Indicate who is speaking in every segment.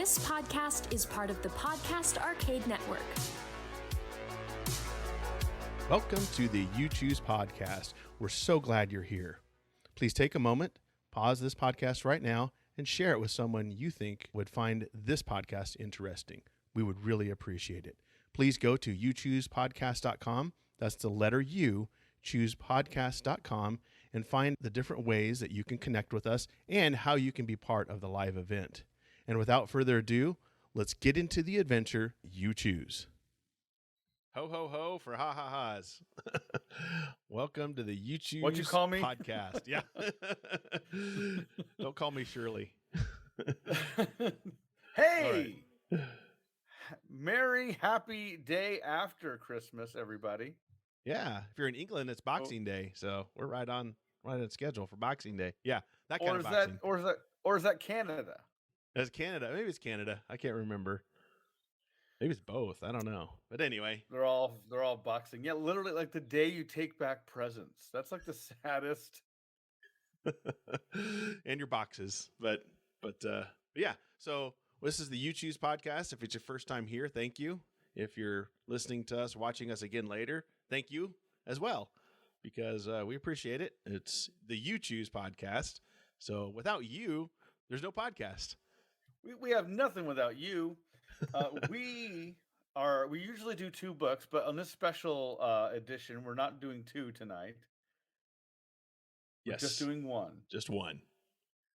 Speaker 1: This podcast is part of the Podcast Arcade Network.
Speaker 2: Welcome to the You Choose podcast. We're so glad you're here. Please take a moment, pause this podcast right now, and share it with someone you think would find this podcast interesting. We would really appreciate it. Please go to youchoosepodcast.com. That's the letter U, choosepodcast.com, and find the different ways that you can connect with us and how you can be part of the live event. And without further ado, let's get into the adventure you choose. Ho, ho, ho for ha-ha-has. Welcome to the You Choose
Speaker 3: What'd you call me?
Speaker 2: podcast. Yeah. Don't call me Shirley.
Speaker 3: Hey! Merry, happy day after Christmas, everybody.
Speaker 2: Yeah. If you're in England, it's Boxing Day. So we're right on schedule for Boxing Day. Yeah. That kind of boxing.
Speaker 3: Or is that Canada?
Speaker 2: That's Canada. Maybe it's Canada. I can't remember. Maybe it's both. I don't know. But anyway.
Speaker 3: They're all boxing. Yeah, literally like the day you take back presents. That's like the saddest.
Speaker 2: And your boxes. But yeah. So this is the You Choose podcast. If it's your first time here, thank you. If you're listening to us, watching us again later, thank you as well, because we appreciate it. It's the You Choose podcast. So without you, there's no podcast.
Speaker 3: We have nothing without you. We usually do 2 books, but on this special edition, we're not doing 2 tonight. We're just doing 1.
Speaker 2: Just one.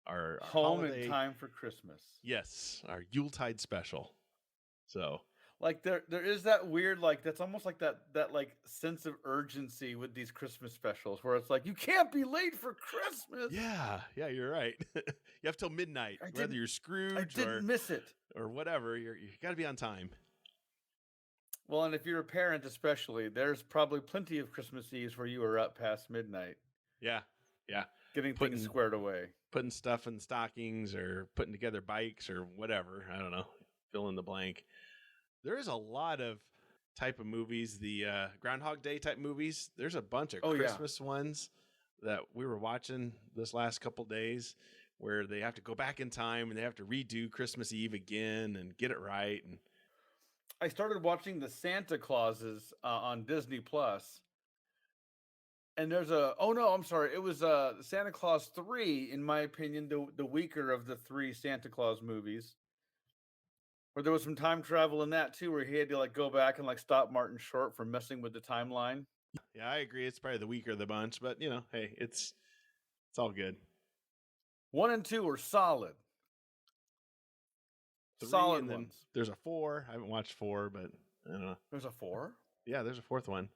Speaker 2: Our
Speaker 3: Home
Speaker 2: holiday,
Speaker 3: in time for Christmas.
Speaker 2: Yes, our Yuletide special. So
Speaker 3: like there is that weird, like that's almost like that like sense of urgency with these Christmas specials where it's like you can't be late for Christmas.
Speaker 2: Yeah, you're right. You have till midnight, whether you're Scrooge
Speaker 3: I didn't miss it
Speaker 2: or whatever. You got to be on time.
Speaker 3: Well, and if you're a parent, especially, there's probably plenty of Christmas Eves where you are up past midnight.
Speaker 2: Yeah,
Speaker 3: getting things squared away,
Speaker 2: putting stuff in stockings or putting together bikes or whatever. I don't know. Fill in the blank. There is a lot of type of movies, the Groundhog Day type movies. There's a bunch of Christmas ones that we were watching this last couple days where they have to go back in time and they have to redo Christmas Eve again and get it right. And
Speaker 3: I started watching the Santa Clauses on Disney Plus. And there's it was Santa Claus 3, in my opinion, the weaker of the 3 Santa Claus movies. Where there was some time travel in that too, where he had to like go back and like stop Martin Short from messing with the timeline.
Speaker 2: Yeah, I agree. It's probably the weaker of the bunch, but hey, it's all good.
Speaker 3: 1 and 2 are solid.
Speaker 2: 3,
Speaker 3: solid ones.
Speaker 2: There's a 4. I haven't watched 4, but I don't know.
Speaker 3: There's a 4?
Speaker 2: Yeah, there's a 4th one.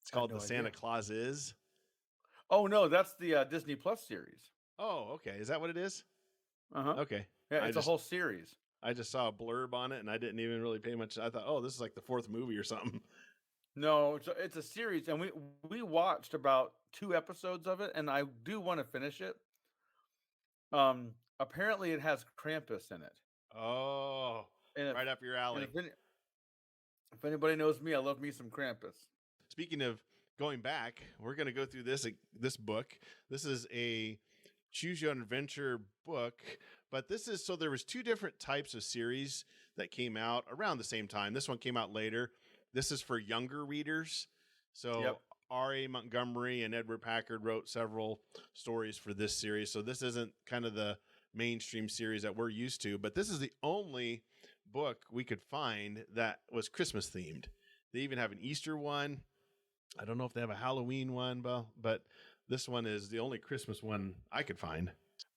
Speaker 2: It's called The Santa Claus Is.
Speaker 3: Oh no, that's the Disney Plus series.
Speaker 2: Oh, okay. Is that what it is?
Speaker 3: Uh-huh.
Speaker 2: Okay.
Speaker 3: Yeah, it's a whole series.
Speaker 2: I just saw a blurb on it and I didn't even really pay much. I thought, this is like the 4th movie or something.
Speaker 3: No, it's a series, and we watched about 2 episodes of it, and I do want to finish it. Apparently it has Krampus in it.
Speaker 2: Oh, and right up your alley.
Speaker 3: If anybody knows me, I love me some Krampus.
Speaker 2: Speaking of going back, we're going to go through this book. This is a Choose Your Own Adventure book, but there was 2 different types of series that came out around the same time. This one came out later. This is for younger readers. So R.A. Montgomery and Edward Packard wrote several stories for this series. So this isn't kind of the mainstream series that we're used to, but this is the only book we could find that was Christmas themed. They even have an Easter one. I don't know if they have a Halloween one, but this one is the only Christmas one I could find.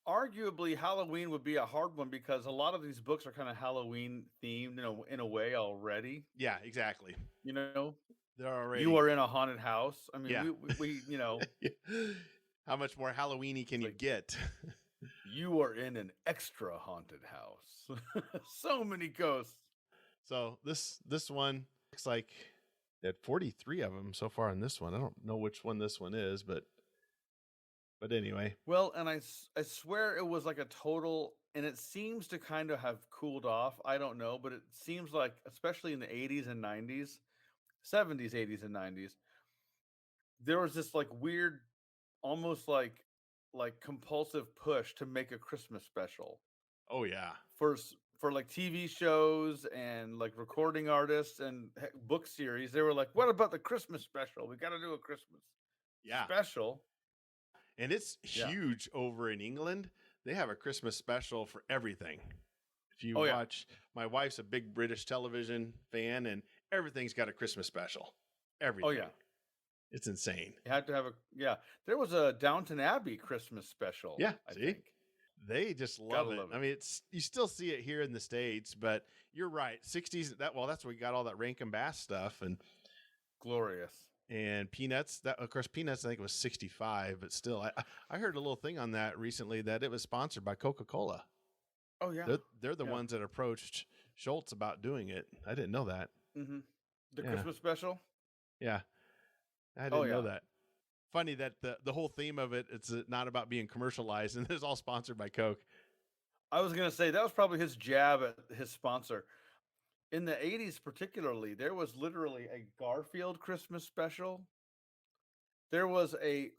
Speaker 3: Arguably, Halloween would be a hard one because a lot of these books are kind of Halloween themed in a way already.
Speaker 2: Yeah, exactly.
Speaker 3: They're
Speaker 2: already.
Speaker 3: You are in a haunted house. I mean, we
Speaker 2: How much more Halloween-y can you get?
Speaker 3: You are in an extra haunted house. So many ghosts.
Speaker 2: So this one looks like they had 43 of them so far in this one. I don't know which one this one is, but anyway.
Speaker 3: Well, and I swear it was like a total, and it seems to kind of have cooled off. I don't know, but it seems like, especially in the 80s and 90s, 70s, 80s, and 90s, there was this like weird, almost like compulsive push to make a Christmas special.
Speaker 2: Oh yeah.
Speaker 3: for like TV shows and like recording artists and book series. They were like, "What about the Christmas special? We got to do a Christmas
Speaker 2: Yeah.
Speaker 3: special."
Speaker 2: And it's
Speaker 3: Yeah.
Speaker 2: huge over in England. They have a Christmas special for everything. If you
Speaker 3: Oh, yeah.
Speaker 2: watch, my wife's a big British television fan, and everything's got a Christmas special. Everything.
Speaker 3: Oh, yeah.
Speaker 2: It's insane.
Speaker 3: You had to have a There was a Downton Abbey Christmas special.
Speaker 2: Yeah,
Speaker 3: I
Speaker 2: see?
Speaker 3: think.
Speaker 2: They just
Speaker 3: Gotta
Speaker 2: love it.
Speaker 3: love it.
Speaker 2: I mean, it's you still see it here in the States, but you're right. 60s, that's where we got all that Rankin Bass stuff and
Speaker 3: Glorious.
Speaker 2: Peanuts. That, of course, Peanuts, I think it was 65, but still, I heard a little thing on that recently that it was sponsored by Coca-Cola.
Speaker 3: Oh, yeah.
Speaker 2: They're the ones that approached Schultz about doing it. I didn't know that.
Speaker 3: Mm-hmm. The
Speaker 2: Yeah.
Speaker 3: Christmas special?
Speaker 2: Yeah. I didn't know
Speaker 3: yeah.
Speaker 2: that. Funny that the whole theme of it's not about being commercialized, and it's all sponsored by Coke.
Speaker 3: I was going to say, that was probably his jab at his sponsor. In the 80s particularly, there was literally a Garfield Christmas special. There was do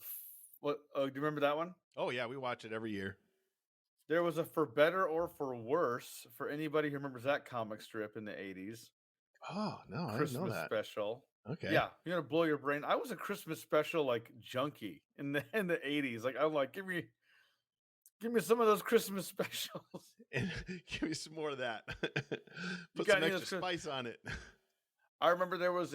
Speaker 3: you remember that one?
Speaker 2: Oh, yeah, we watch it every year.
Speaker 3: There was a For Better or For Worse, for anybody who remembers that comic strip in the 80s.
Speaker 2: Oh, no, I didn't know
Speaker 3: Christmas
Speaker 2: that.
Speaker 3: special.
Speaker 2: Okay.
Speaker 3: Yeah, you're gonna blow your brain. I was a Christmas special like junkie in the 80s. Like I'm like, give me some of those Christmas specials.
Speaker 2: And give me some more of that. Put
Speaker 3: got
Speaker 2: some
Speaker 3: any of
Speaker 2: extra spice on it.
Speaker 3: I remember there was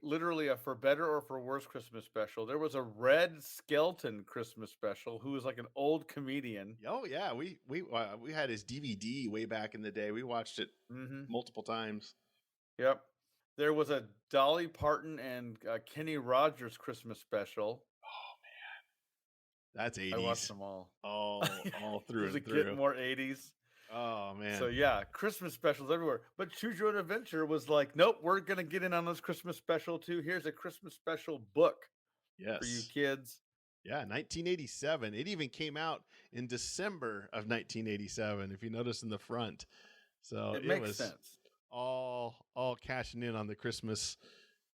Speaker 3: literally a For Better or For Worse Christmas special. There was a Red Skelton Christmas special who was like an old comedian.
Speaker 2: Oh, yeah, we had his DVD way back in the day. We watched it multiple times.
Speaker 3: Yep. There was a Dolly Parton and Kenny Rogers Christmas special.
Speaker 2: Oh, man. That's 80s.
Speaker 3: I watched them all.
Speaker 2: All through
Speaker 3: Does
Speaker 2: and
Speaker 3: it
Speaker 2: through.
Speaker 3: get more 80s?
Speaker 2: Oh, man.
Speaker 3: So yeah, Christmas specials everywhere. But Choose Your Own Adventure was like, nope, we're gonna get in on this Christmas special too. Here's a Christmas special book for you kids.
Speaker 2: Yeah, 1987. It even came out in December of 1987. If you notice in the front, so
Speaker 3: it makes sense.
Speaker 2: All cashing in on the Christmas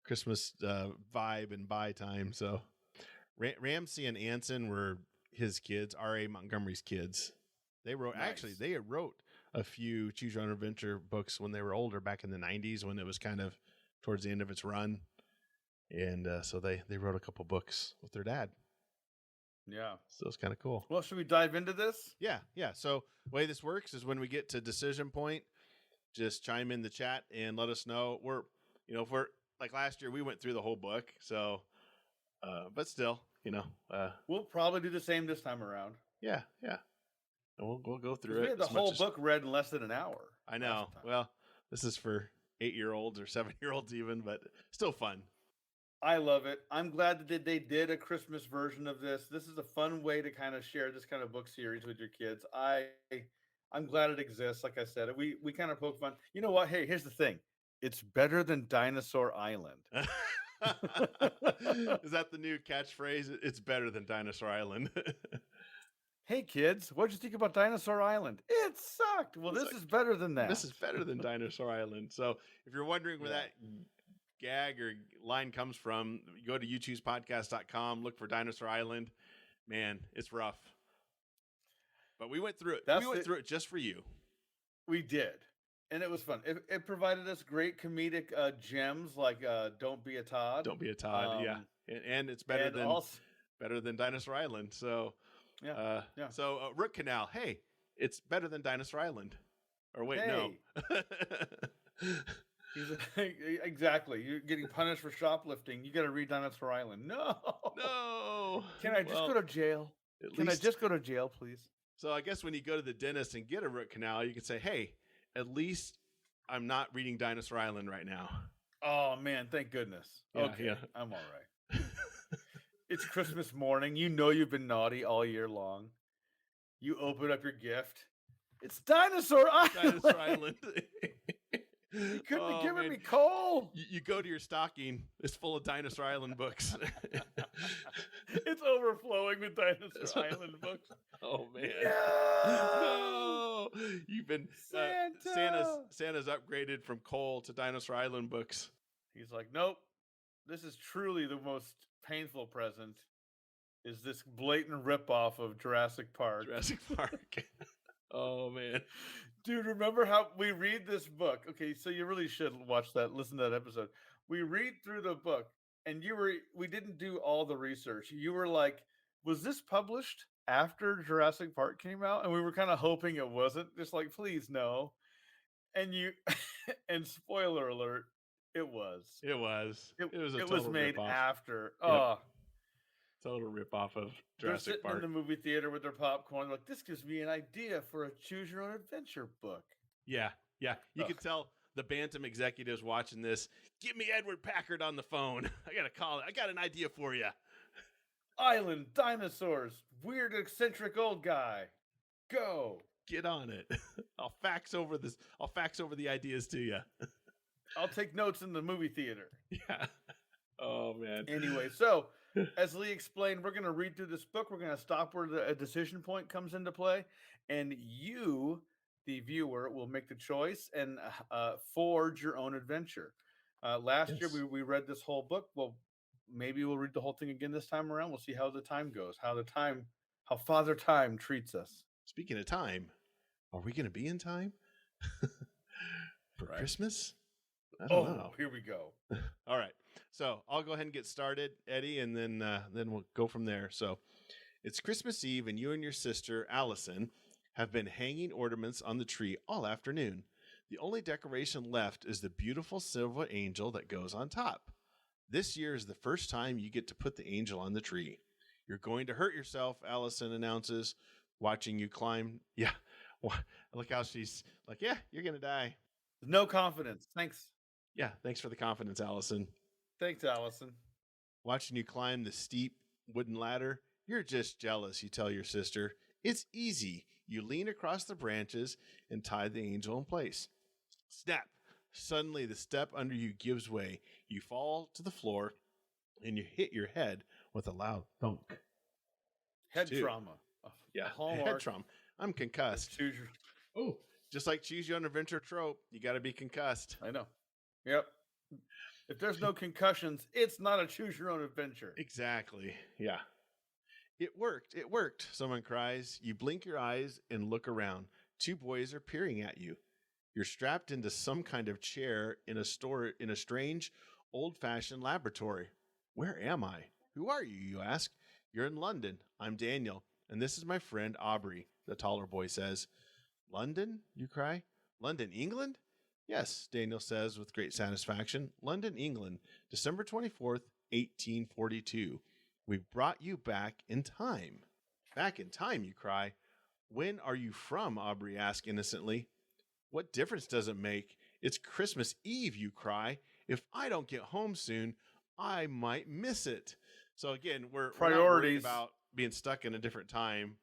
Speaker 2: vibe and buy time. So Ramsey and Anson were his kids, R.A. Montgomery's kids. They wrote they wrote a few Choose Your Own Adventure books when they were older, back in the 90s when it was kind of towards the end of its run. And so they wrote a couple books with their dad.
Speaker 3: Yeah.
Speaker 2: So it's kind of cool.
Speaker 3: Well, should we dive into this?
Speaker 2: Yeah. So the way this works is when we get to decision point, just chime in the chat and let us know. If we're like last year, we went through the whole book. So, but still,
Speaker 3: we'll probably do the same this time around.
Speaker 2: Yeah. And we'll go through it.
Speaker 3: We had the whole book read in less than an hour.
Speaker 2: I know. Well, this is for 8-year-olds or 7-year-olds even, but still fun.
Speaker 3: I love it. I'm glad that they did a Christmas version of this. This is a fun way to kind of share this kind of book series with your kids. I'm glad it exists. Like I said, we kind of poke fun. You know what? Hey, here's the thing. It's better than Dinosaur Island.
Speaker 2: Is that the new catchphrase? It's better than Dinosaur Island.
Speaker 3: Hey, kids, what'd you think about Dinosaur Island? It sucked. Well, this is better than that.
Speaker 2: This is better than Dinosaur Island. So if you're wondering where that gag or line comes from, you go to youchoosepodcast.com, look for Dinosaur Island. Man, it's rough. But we went through it. We went through it just for you.
Speaker 3: We did. And it was fun. It provided us great comedic gems like Don't Be a Todd.
Speaker 2: Don't Be a Todd, yeah. And it's better than Dinosaur Island. So, So Root Canal, hey, it's better than Dinosaur Island. Or wait, no.
Speaker 3: Exactly. You're getting punished for shoplifting. You got to read Dinosaur Island. No. Can I just go to jail? Can I just go to jail, please?
Speaker 2: So I guess when you go to the dentist and get a root canal, you can say, hey, at least I'm not reading Dinosaur Island right now.
Speaker 3: Oh, man. Thank goodness. Okay. I'm all right. It's Christmas morning. You know you've been naughty all year long. You open up your gift. It's Dinosaur Island.
Speaker 2: Dinosaur Island.
Speaker 3: You couldn't be giving me coal.
Speaker 2: You go to your stocking. It's full of Dinosaur Island books.
Speaker 3: It's overflowing with Dinosaur Island books.
Speaker 2: Oh, man.
Speaker 3: No!
Speaker 2: You've been... Santa's upgraded from coal to Dinosaur Island books.
Speaker 3: He's like, nope. This is truly the most painful present. Is this blatant ripoff of Jurassic Park.
Speaker 2: Oh man.
Speaker 3: Dude, remember how we read this book? Okay, so you really should watch that, listen to that episode. We read through the book, and we didn't do all the research. You were like, was this published after Jurassic Park came out? And we were kind of hoping it wasn't. Just like, please no. And you, and spoiler alert, it was.
Speaker 2: It was.
Speaker 3: It,
Speaker 2: It was a
Speaker 3: it was
Speaker 2: total
Speaker 3: made
Speaker 2: ripoff.
Speaker 3: after.
Speaker 2: Yep.
Speaker 3: Oh,
Speaker 2: Total ripoff of
Speaker 3: they're
Speaker 2: Jurassic
Speaker 3: sitting
Speaker 2: Park.
Speaker 3: in the movie theater with their popcorn. Like, this gives me an idea for a choose your own adventure book.
Speaker 2: Yeah. You
Speaker 3: Ugh.
Speaker 2: could tell the Bantam executives watching this. Get me Edward Packard on the phone. I gotta call it. I got an idea for you.
Speaker 3: Island, dinosaurs, weird, eccentric old guy. Go.
Speaker 2: Get on it. I'll fax over the ideas to you.
Speaker 3: I'll take notes in the movie theater.
Speaker 2: Yeah. Oh man.
Speaker 3: Anyway, so as Lee explained, we're going to read through this book. We're going to stop where a decision point comes into play, and you, the viewer, will make the choice and forge your own adventure. Last year we read this whole book. Well, maybe we'll read the whole thing again this time around. We'll see how the time goes, how Father Time treats us.
Speaker 2: Speaking of time, are we going to be in time for Christmas? I don't know.
Speaker 3: Here we go.
Speaker 2: All right. So I'll go ahead and get started, Eddie, and then we'll go from there. So it's Christmas Eve, and you and your sister, Allison, have been hanging ornaments on the tree all afternoon. The only decoration left is the beautiful silver angel that goes on top. This year is the first time you get to put the angel on the tree. You're going to hurt yourself, Allison announces, watching you climb. Yeah. Look how she's like, yeah, you're going to die.
Speaker 3: No confidence. Thanks.
Speaker 2: Yeah. Thanks for the confidence, Allison.
Speaker 3: Thanks, Allison.
Speaker 2: Watching you climb the steep wooden ladder, you're just jealous, you tell your sister. It's easy. You lean across the branches and tie the angel in place. Snap! Suddenly, the step under you gives way. You fall to the floor, and you hit your head with a loud thunk.
Speaker 3: Head trauma.
Speaker 2: Yeah,
Speaker 3: Hallmark.
Speaker 2: head trauma. I'm concussed. Oh, just like Choose Your Own Adventure trope, you got to be concussed.
Speaker 3: I know. Yep. If there's no concussions, it's not a choose your own adventure.
Speaker 2: Exactly. Yeah. It worked. It worked. Someone cries. You blink your eyes and look around. Two boys are peering at you. You're strapped into some kind of chair in a strange, old-fashioned laboratory. Where am I? Who are you? You ask. You're in London. I'm Daniel, and this is my friend Aubrey, the taller boy says. London? You cry. London, England? Yes, Daniel says with great satisfaction. London, England, December 24th, 1842. We've brought you back in time. Back in time, you cry. When are you from? Aubrey asks innocently. What difference does it make? It's Christmas Eve, you cry. If I don't get home soon, I might miss it. So again, we're not worried about being stuck in a different time.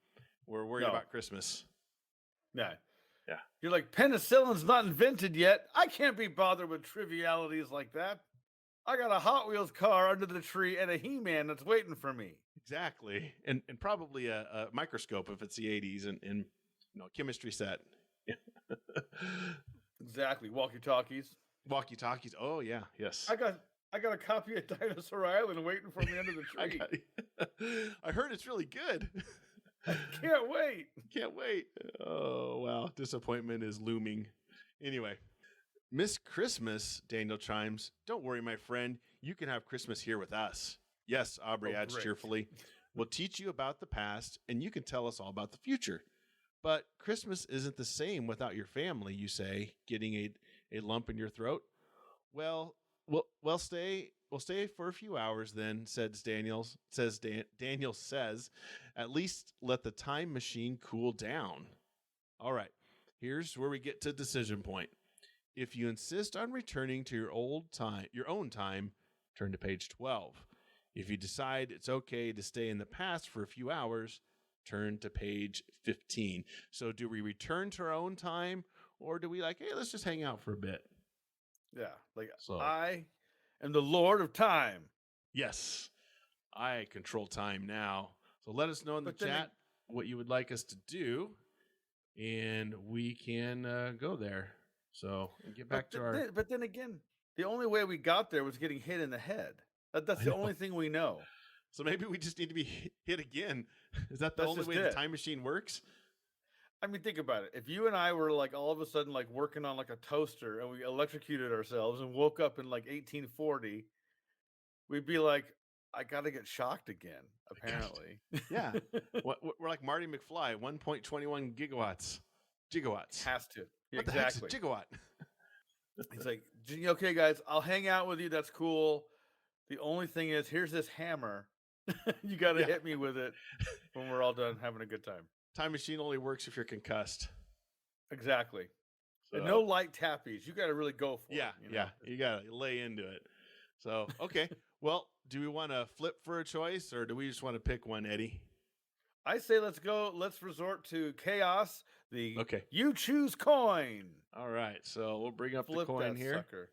Speaker 2: We're worried about Christmas.
Speaker 3: Yeah.
Speaker 2: Yeah.
Speaker 3: You're like, penicillin's not invented yet. I can't be bothered with trivialities like that. I got a Hot Wheels car under the tree and a He-Man that's waiting for me.
Speaker 2: Exactly. And probably a microscope if it's the 80s and chemistry set.
Speaker 3: Exactly. Walkie-talkies.
Speaker 2: Walkie-talkies. Oh, yeah. Yes.
Speaker 3: I got a copy of Dinosaur Island waiting for me under the tree.
Speaker 2: I heard it's really good.
Speaker 3: I can't wait.
Speaker 2: Can't wait. Oh, wow. Disappointment is looming. Anyway, Miss Christmas, Daniel chimes. Don't worry, my friend. You can have Christmas here with us. Yes, Aubrey adds cheerfully. We'll teach you about the past, and you can tell us all about the future. But Christmas isn't the same without your family, you say, getting a lump in your throat. Well, we'll stay for a few hours then, Daniel says. At least let the time machine cool down. All right, here's where we get to decision point. If you insist on returning to your own time, turn to page 12. If you decide it's okay to stay in the past for a few hours, turn to page 15. So do we return to our own time, or do we hey, let's just hang out for a bit?
Speaker 3: Yeah, I am the Lord of Time.
Speaker 2: Yes, I control time now. So let us know in the chat what you would like us to do, and we can go there. So get back to our...
Speaker 3: But then again, the only way we got there was getting hit in the head. That's the only thing we know.
Speaker 2: So maybe we just need to be hit again. Is that the only way the time machine works?
Speaker 3: I mean, think about it. If you and I were like all of a sudden like working on like a toaster and we electrocuted ourselves and woke up in like 1840, we'd be like, I got to get shocked again, apparently.
Speaker 2: Yeah. We're like Marty McFly, 1.21 gigawatts.
Speaker 3: Has to. Yeah,
Speaker 2: What the heck's a
Speaker 3: exactly.
Speaker 2: gigawatt?
Speaker 3: He's like, okay, guys, I'll hang out with you. That's cool. The only thing is, here's this hammer. You got to hit me with it when we're all done having a good time.
Speaker 2: Time machine only works if you're concussed.
Speaker 3: Exactly.
Speaker 2: So,
Speaker 3: and no light tappies. You got to really go for it.
Speaker 2: You got to lay into it. So, okay. Well, do we want to flip for a choice or do we just want to pick one, Eddie?
Speaker 3: I say let's go. Let's resort to chaos.
Speaker 2: Okay.
Speaker 3: You choose coin.
Speaker 2: All right. So we'll bring up
Speaker 3: Flip
Speaker 2: the coin
Speaker 3: that
Speaker 2: here.
Speaker 3: Sucker.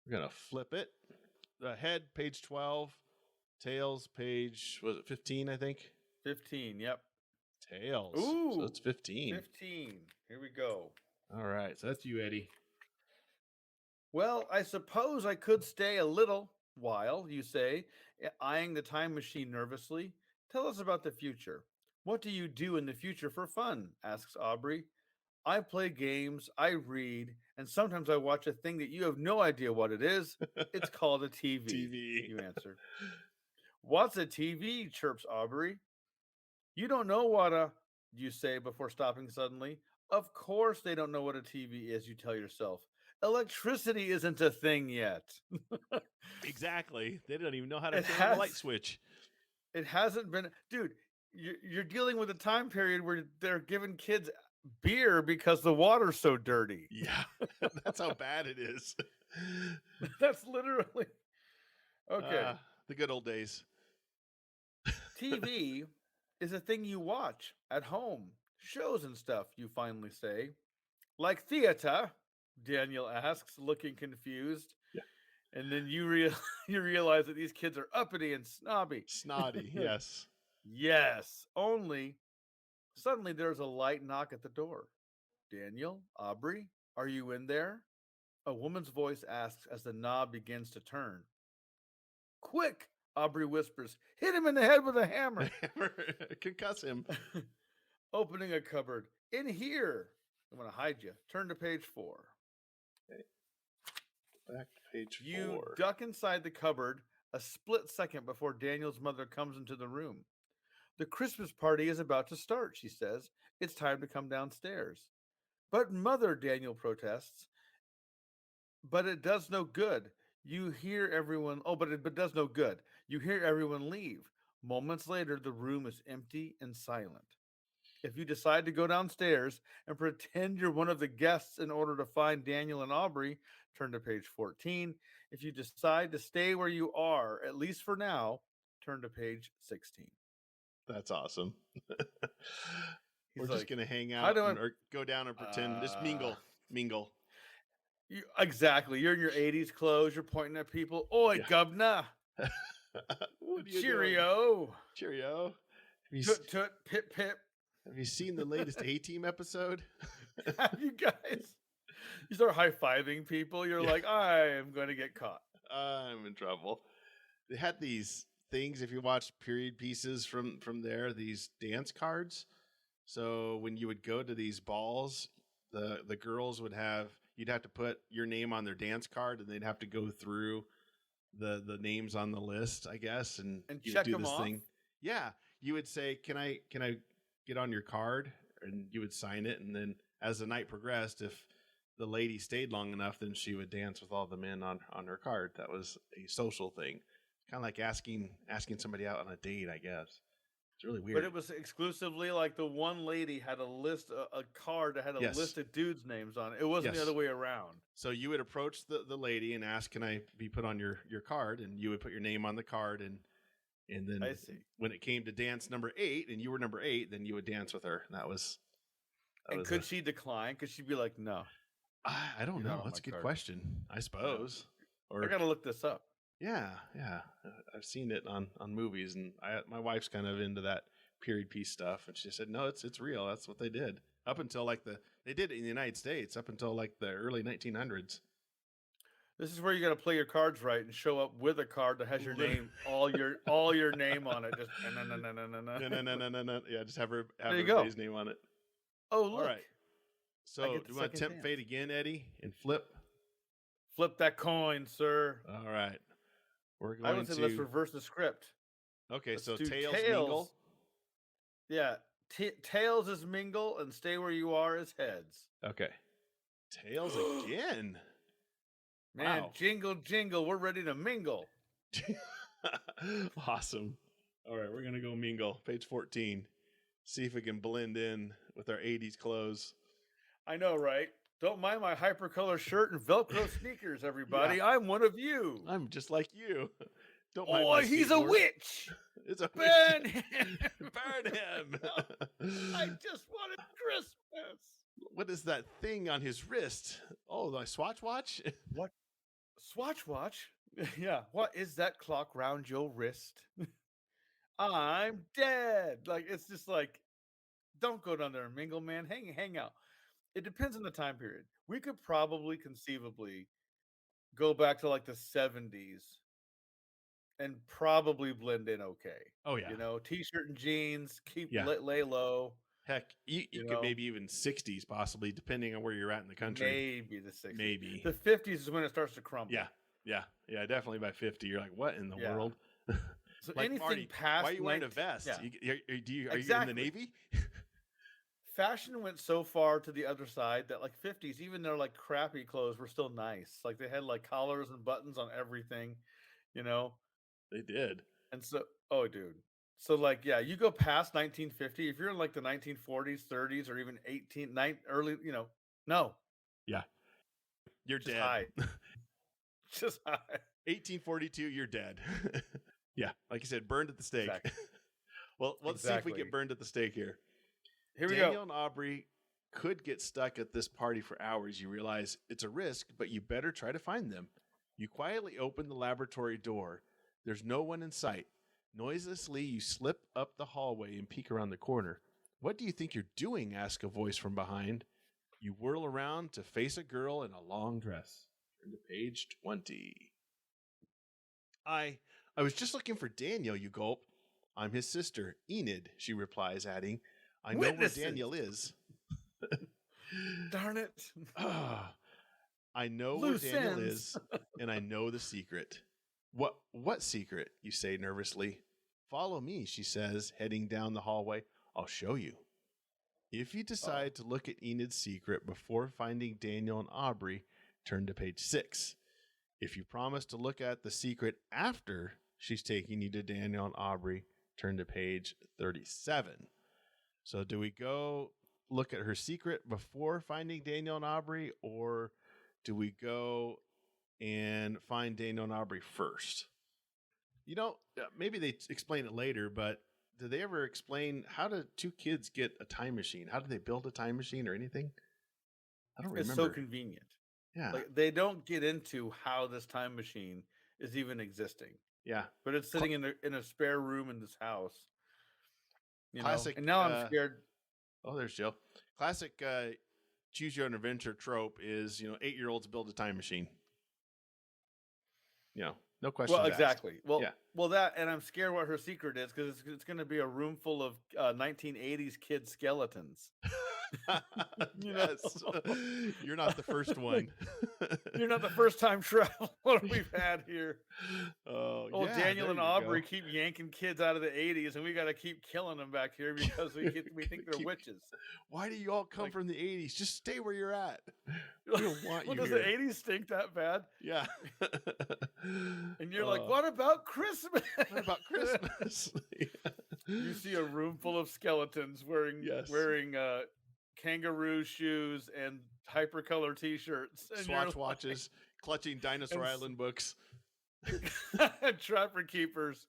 Speaker 2: We're going to flip it. The head, page 12. Tails, page, was it 15, I think?
Speaker 3: 15, yep.
Speaker 2: Tails.
Speaker 3: Ooh.
Speaker 2: So it's 15.
Speaker 3: 15. Here we go.
Speaker 2: All right. So that's you, Eddie.
Speaker 3: Well, I suppose I could stay a little while, you say, eyeing the time machine nervously. Tell us about the future. What do you do in the future for fun? Asks Aubrey. I play games, I read, and sometimes I watch a thing that you have no idea what it is. It's called a TV.
Speaker 2: TV.
Speaker 3: You answer. What's a TV? Chirps Aubrey. You don't know what you say before stopping suddenly. Of course they don't know what a TV is, you tell yourself. Electricity isn't a thing yet.
Speaker 2: Exactly. They don't even know how to turn on the light switch.
Speaker 3: It hasn't been... Dude, you're dealing with a time period where they're giving kids beer because the water's so dirty.
Speaker 2: Yeah, that's how bad it is.
Speaker 3: That's literally... Okay.
Speaker 2: The good old days.
Speaker 3: TV is a thing you watch at home. Shows and stuff, you finally say. Like theater, Daniel asks, looking confused.
Speaker 2: Yeah.
Speaker 3: And then you realize that these kids are uppity and snobby.
Speaker 2: Snotty, yes.
Speaker 3: Yes. Only, suddenly there's a light knock at the door. Daniel, Aubrey, are you in there? A woman's voice asks as the knob begins to turn. Quick, Aubrey whispers. Hit him in the head with a hammer.
Speaker 2: Concuss him.
Speaker 3: Opening a cupboard. In here. I'm going to hide you. Turn to page 4.
Speaker 2: Okay. Back to page 4.
Speaker 3: You duck inside the cupboard a split second before Daniel's mother comes into the room. The Christmas party is about to start, she says. It's time to come downstairs. But mother, Daniel protests. But it does no good. You hear everyone... Oh, but it does no good. You hear everyone leave. Moments later, the room is empty and silent. If you decide to go downstairs and pretend you're one of the guests in order to find Daniel and Aubrey, turn to page 14. If you decide to stay where you are, at least for now, turn to page 16.
Speaker 2: That's awesome. We're
Speaker 3: like,
Speaker 2: just going to hang out or go down and pretend. Just mingle.
Speaker 3: Exactly. You're in your 80s clothes. You're pointing at people. Oi, yeah. Governor. Cheerio.
Speaker 2: Cheerio.
Speaker 3: Toot, toot, pip, pip.
Speaker 2: Have you seen the latest A-Team episode?
Speaker 3: Have you guys? You start high-fiving people. You're like, I am going to get caught.
Speaker 2: I'm in trouble. They had these things, if you watch period pieces from there, these dance cards. So when you would go to these balls, the girls would you'd have to put your name on their dance card, and they'd have to go through the names on the list, I guess, and
Speaker 3: check them off.
Speaker 2: Yeah, you would say, "Can I get on your card?" And you would sign it, and then as the night progressed, if the lady stayed long enough, then she would dance with all the men on her card. That was a social thing, kind of like asking somebody out on a date, I guess. It's really weird.
Speaker 3: But it was exclusively like the one lady had a card that had a list of dudes' names on it. It wasn't the other way around. So
Speaker 2: you would approach the lady and ask, "Can I be put on your card?" And you would put your name on the card, and then
Speaker 3: I see.
Speaker 2: When it came to dance number 8 and you were number 8, then you would dance with her. That was
Speaker 3: could she decline? Could she be like, "No"?
Speaker 2: I don't know. That's a good question. I suppose. Or
Speaker 3: I gotta look this up.
Speaker 2: Yeah. I've seen it on movies, and my wife's kind of into that period piece stuff, and she said, "No, it's real. That's what they did up until they did it in the United States up until like the early 1900s."
Speaker 3: This is where you got to play your cards right and show up with a card that has your name, all your name on it. Just no.
Speaker 2: Yeah, just have everybody's name on it.
Speaker 3: Oh,
Speaker 2: All
Speaker 3: look.
Speaker 2: right. So,
Speaker 3: get
Speaker 2: do
Speaker 3: the
Speaker 2: you want to
Speaker 3: second
Speaker 2: tempt
Speaker 3: chance.
Speaker 2: fate again, Eddie, and flip?
Speaker 3: Flip that coin, sir.
Speaker 2: All right. We're
Speaker 3: I
Speaker 2: going
Speaker 3: would say let's
Speaker 2: to.
Speaker 3: reverse the script.
Speaker 2: Okay,
Speaker 3: Let's
Speaker 2: so
Speaker 3: do
Speaker 2: tails
Speaker 3: tails.
Speaker 2: mingle.
Speaker 3: Yeah. Tails is mingle and stay where you are is heads.
Speaker 2: Okay. Tails again.
Speaker 3: Man,
Speaker 2: Wow.
Speaker 3: jingle, jingle. We're ready to mingle.
Speaker 2: Awesome. All right, we're going to go mingle. Page 14. See if we can blend in with our 80s clothes.
Speaker 3: I know, right? Don't mind my hypercolor shirt and Velcro sneakers, everybody. I'm one of you.
Speaker 2: I'm just like you. Don't mind
Speaker 3: Oh,
Speaker 2: my
Speaker 3: he's a
Speaker 2: skateboard.
Speaker 3: witch.
Speaker 2: It's a
Speaker 3: Burn
Speaker 2: witch.
Speaker 3: him.
Speaker 2: Burn him.
Speaker 3: I just wanted Christmas.
Speaker 2: What is that thing on his wrist? Oh, my Swatch watch?
Speaker 3: What? Swatch watch? Yeah. What is that clock round your wrist? I'm dead. Like, it's just like, don't go down there and mingle, man. Hang out. It depends on the time period. We could probably conceivably go back to like the 70s and probably blend in okay.
Speaker 2: Oh, yeah.
Speaker 3: You know, t-shirt and jeans,
Speaker 2: Yeah.
Speaker 3: lay low.
Speaker 2: Heck, you could
Speaker 3: know?
Speaker 2: maybe even 60s possibly, depending on where you're at in the country.
Speaker 3: Maybe the 60s.
Speaker 2: Maybe.
Speaker 3: The 50s is when it starts to crumble.
Speaker 2: Yeah, definitely by 50. You're like, what in the
Speaker 3: Yeah.
Speaker 2: world?
Speaker 3: So
Speaker 2: Like,
Speaker 3: anything
Speaker 2: Marty,
Speaker 3: past
Speaker 2: why are you wearing a
Speaker 3: 19
Speaker 2: vest?
Speaker 3: Yeah.
Speaker 2: Are you in
Speaker 3: Exactly.
Speaker 2: the Navy?
Speaker 3: Fashion went so far to the other side that like 50s, even their like crappy clothes were still nice. Like they had like collars and buttons on everything, you know?
Speaker 2: They did.
Speaker 3: And so, oh, dude. So like, yeah, you go past 1950, if you're in like the 1940s, 30s, or even early, no.
Speaker 2: Yeah. You're
Speaker 3: Just
Speaker 2: dead.
Speaker 3: hide. Just hide.
Speaker 2: 1842, you're dead. Yeah, like you said, burned at the stake.
Speaker 3: Exactly.
Speaker 2: Well, let's see if we
Speaker 3: Exactly.
Speaker 2: get burned at the stake here.
Speaker 3: Here we
Speaker 2: Daniel
Speaker 3: go.
Speaker 2: and Aubrey could get stuck at this party for hours. You realize it's a risk, but you better try to find them. You quietly open the laboratory door. There's no one in sight. Noiselessly, you slip up the hallway and peek around the corner. What do you think you're doing? Asks a voice from behind. You whirl around to face a girl in a long dress. Turn to page 20. I was just looking for Daniel, you gulp. I'm his sister, Enid, she replies, adding, I know
Speaker 3: Witnesses.
Speaker 2: where Daniel is.
Speaker 3: Darn it.
Speaker 2: I know
Speaker 3: Loose
Speaker 2: where Daniel
Speaker 3: ends.
Speaker 2: is, and I know the secret. What secret? You say nervously. Follow me, she says, heading down the hallway. I'll show you. If you decide to look at Enid's secret before finding Daniel and Aubrey, turn to page 6. If you promise to look at the secret after she's taking you to Daniel and Aubrey, turn to page 37. So do we go look at her secret before finding Daniel and Aubrey, or do we go and find Daniel and Aubrey first? Maybe they explain it later, but do they ever explain how do two kids get a time machine? How do they build a time machine or anything? I don't remember.
Speaker 3: It's so convenient.
Speaker 2: Yeah.
Speaker 3: Like they don't get into how this time machine is even existing.
Speaker 2: Yeah.
Speaker 3: But it's sitting in a spare room in this house.
Speaker 2: Classic.
Speaker 3: And now I'm scared.
Speaker 2: Oh, there's Jill. Classic choose your own adventure trope is, 8-year-olds build a time machine. No questions
Speaker 3: Well,
Speaker 2: asked.
Speaker 3: exactly. Well,
Speaker 2: Yeah.
Speaker 3: well, that, and I'm scared what her secret is because it's going to be a room full of 1980s kid skeletons.
Speaker 2: Yes. You're not the first one.
Speaker 3: You're not the first time traveler we've had here.
Speaker 2: Oh, yeah,
Speaker 3: Daniel
Speaker 2: there
Speaker 3: and
Speaker 2: you
Speaker 3: Aubrey
Speaker 2: go.
Speaker 3: keep yanking kids out of the 80s, and we got to keep killing them back here because we think they're witches.
Speaker 2: Why do you all come from the 80s? Just stay where you're at. We don't want you
Speaker 3: Does
Speaker 2: here.
Speaker 3: the 80s stink that bad?
Speaker 2: Yeah.
Speaker 3: And you're like, what about Christmas?
Speaker 2: What about Christmas?
Speaker 3: You see a room full of skeletons wearing kangaroo shoes and hypercolor t-shirts. And
Speaker 2: Swatch watches, clutching Dinosaur Island books.
Speaker 3: Trapper keepers.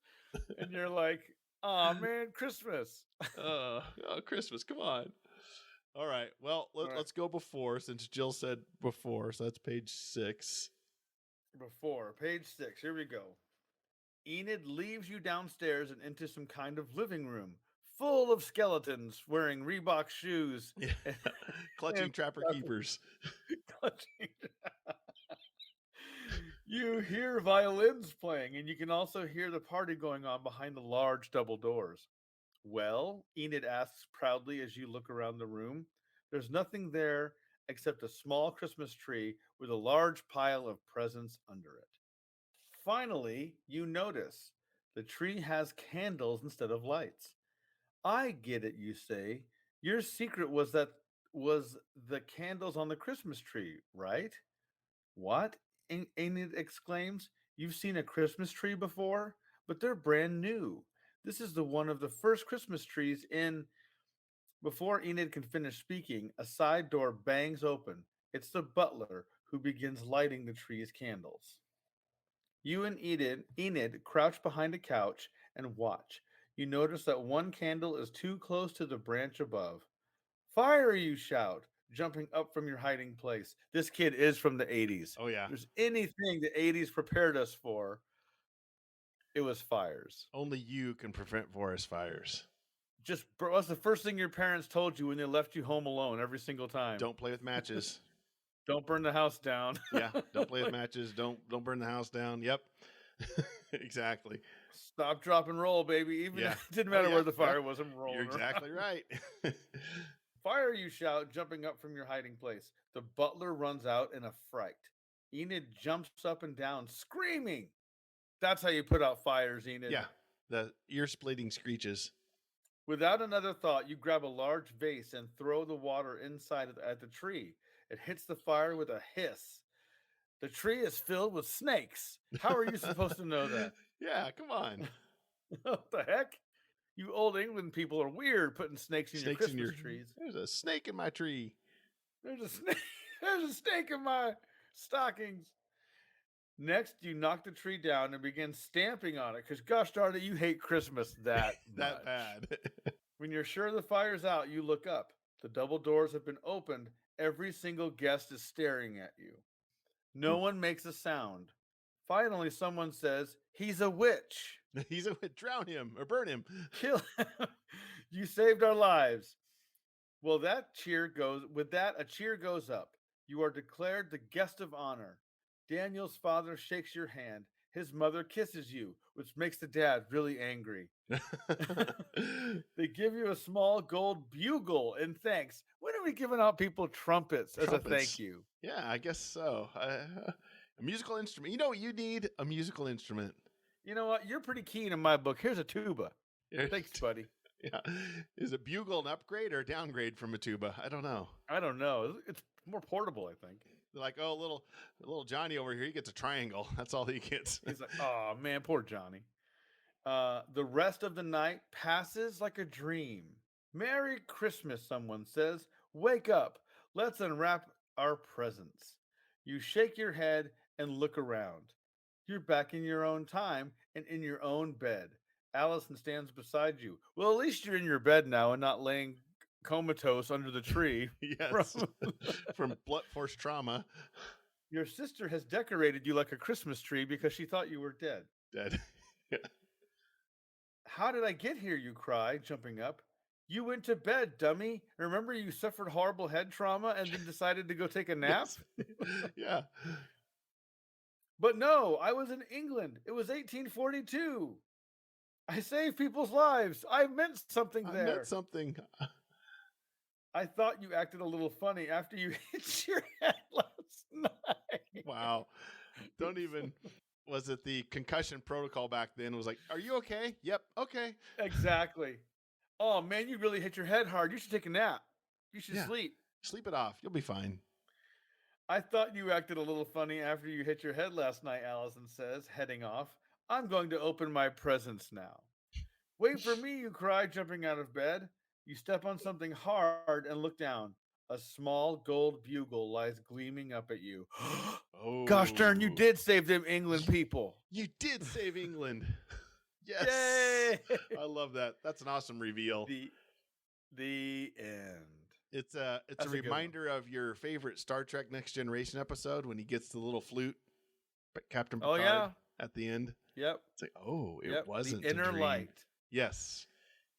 Speaker 3: And you're like, oh man, Christmas.
Speaker 2: Christmas, come on. All right. Well, let's go before, since Jill said before. So that's page 6.
Speaker 3: Before, page 6. Here we go. Enid leaves you downstairs and into some kind of living room full of skeletons wearing Reebok shoes.
Speaker 2: Yeah. Clutching trapper keepers.
Speaker 3: You hear violins playing, and you can also hear the party going on behind the large double doors. Well, Enid asks proudly as you look around the room, There's nothing there except a small Christmas tree with a large pile of presents under it. Finally, you notice the tree has candles instead of lights. I get it, you say. Your secret was the candles on the Christmas tree, right? What? Enid exclaims. You've seen a Christmas tree before? But they're brand new. This is the one of the first Christmas trees in. Before Enid can finish speaking, a side door bangs open. It's the butler who begins lighting the tree's candles. You and Enid crouch behind a couch and watch. You notice that one candle is too close to the branch above. Fire, you shout, jumping up from your hiding place. This kid is from the 80s.
Speaker 2: Oh yeah.
Speaker 3: If there's anything the 80s prepared us for, it was fires.
Speaker 2: Only you can prevent forest fires.
Speaker 3: Just what's the first thing your parents told you when they left you home alone every single time?
Speaker 2: Don't play with matches.
Speaker 3: Don't burn the house down.
Speaker 2: Yeah, don't play with matches. Don't burn the house down. Yep. Exactly.
Speaker 3: Stop, drop, and roll, baby. Even
Speaker 2: Yeah.
Speaker 3: if it didn't matter
Speaker 2: yeah,
Speaker 3: where the fire
Speaker 2: yeah.
Speaker 3: was, I'm rolling.
Speaker 2: You're exactly right.
Speaker 3: Fire, you shout, jumping up from your hiding place. The butler runs out in a fright. Enid jumps up and down, screaming. That's how you put out fires, Enid.
Speaker 2: Yeah, the ear-splitting screeches.
Speaker 3: Without another thought, you grab a large vase and throw the water inside at the tree. It hits the fire with a hiss. The tree is filled with snakes. How are you supposed to know that?
Speaker 2: Yeah, come on.
Speaker 3: What the heck? You old England people are weird putting snakes in your Christmas trees.
Speaker 2: There's a snake in my tree.
Speaker 3: There's a snake. There's a snake in my stockings. Next, you knock the tree down and begin stamping on it because, gosh darn it, you hate Christmas that
Speaker 2: That
Speaker 3: much.
Speaker 2: bad.
Speaker 3: When you're sure the fire's out, you look up. The double doors have been opened. Every single guest is staring at you. No one makes a sound. Finally, someone says, "He's a witch."
Speaker 2: He's a drown him or burn him.
Speaker 3: Kill him. You saved our lives. Well, a cheer goes up. You are declared the guest of honor. Daniel's father shakes your hand. His mother kisses you, which makes the dad really angry. They give you a small gold bugle in thanks. When are we giving out people trumpets as a thank you?
Speaker 2: Yeah, I guess so. A musical instrument. You know what you need? A musical instrument.
Speaker 3: You know what? You're pretty keen in my book. Here's a tuba. Thanks, buddy.
Speaker 2: Yeah. Is a bugle an upgrade or a downgrade from a tuba? I don't know.
Speaker 3: It's more portable, I think.
Speaker 2: They're like, oh, little Johnny over here, he gets a triangle. That's all he gets.
Speaker 3: He's like, oh, man, poor Johnny. The rest of the night passes like a dream. Merry Christmas, someone says. Wake up. Let's unwrap our presents. You shake your head and look around. You're back in your own time and in your own bed. Allison stands beside you. Well, at least you're in your bed now and not laying comatose under the tree.
Speaker 2: Yes. From blunt force trauma.
Speaker 3: Your sister has decorated you like a Christmas tree because she thought you were dead.
Speaker 2: Dead. Yeah.
Speaker 3: How did I get here? You cry, jumping up. You went to bed, dummy. Remember you suffered horrible head trauma and then decided to go take a nap?
Speaker 2: Yes. Yeah.
Speaker 3: But no, I was in England. It was 1842. I saved people's lives. I meant something there.
Speaker 2: I meant something.
Speaker 3: I thought you acted a little funny after you hit your head last night.
Speaker 2: Wow. Don't even. Was it the concussion protocol back then? It was like, are you okay? Yep. Okay.
Speaker 3: Exactly. Oh, man, you really hit your head hard. You should take a nap. You should sleep.
Speaker 2: Sleep it off. You'll be fine.
Speaker 3: I thought you acted a little funny after you hit your head last night, Allison says, heading off. I'm going to open my presents now. Wait for me, you cry, jumping out of bed. You step on something hard and look down. A small gold bugle lies gleaming up at you.
Speaker 2: Oh.
Speaker 3: Gosh darn, you did save them England people.
Speaker 2: You did save England. Yes.
Speaker 3: Yay!
Speaker 2: I love that. That's an awesome reveal.
Speaker 3: The end.
Speaker 2: It's a reminder of your favorite Star Trek Next Generation episode when he gets the little flute, Captain Picard at the end.
Speaker 3: Yep.
Speaker 2: It's like, oh, it wasn't
Speaker 3: the inner
Speaker 2: a dream.
Speaker 3: light.
Speaker 2: Yes.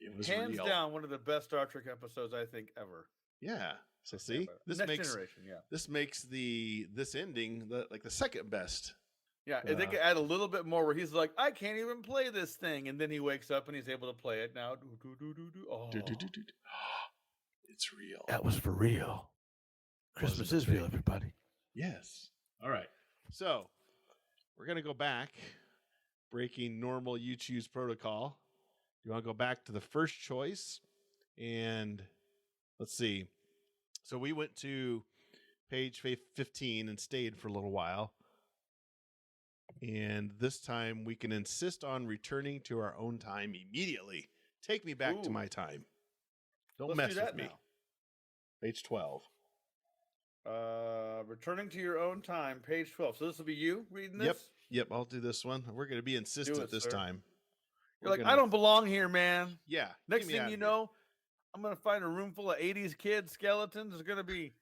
Speaker 2: It was
Speaker 3: hands
Speaker 2: real.
Speaker 3: down one of the best Star Trek episodes I think ever.
Speaker 2: Yeah. So see, this
Speaker 3: Next
Speaker 2: makes
Speaker 3: Generation,
Speaker 2: this makes this ending the second best.
Speaker 3: Yeah, if they could add a little bit more where he's like, I can't even play this thing, and then he wakes up and he's able to play it now. Oh.
Speaker 2: It's real.
Speaker 3: That was for real. Christmas is real, everybody.
Speaker 2: Yes. All right. So we're going to go back, breaking normal You Choose protocol. You want to go back to the first choice? And let's see. So we went to page 15 and stayed for a little while. And this time we can insist on returning to our own time immediately. Take me back to my time. Don't mess with me. Now. Page 12.
Speaker 3: Returning to your own time, page 12. So this will be you reading this?
Speaker 2: Yep, I'll do this one. We're going to be insistent this time.
Speaker 3: You're like, I don't belong here, man.
Speaker 2: Yeah.
Speaker 3: Next thing you know, I'm going to find a room full of 80s kids, skeletons. There's going to be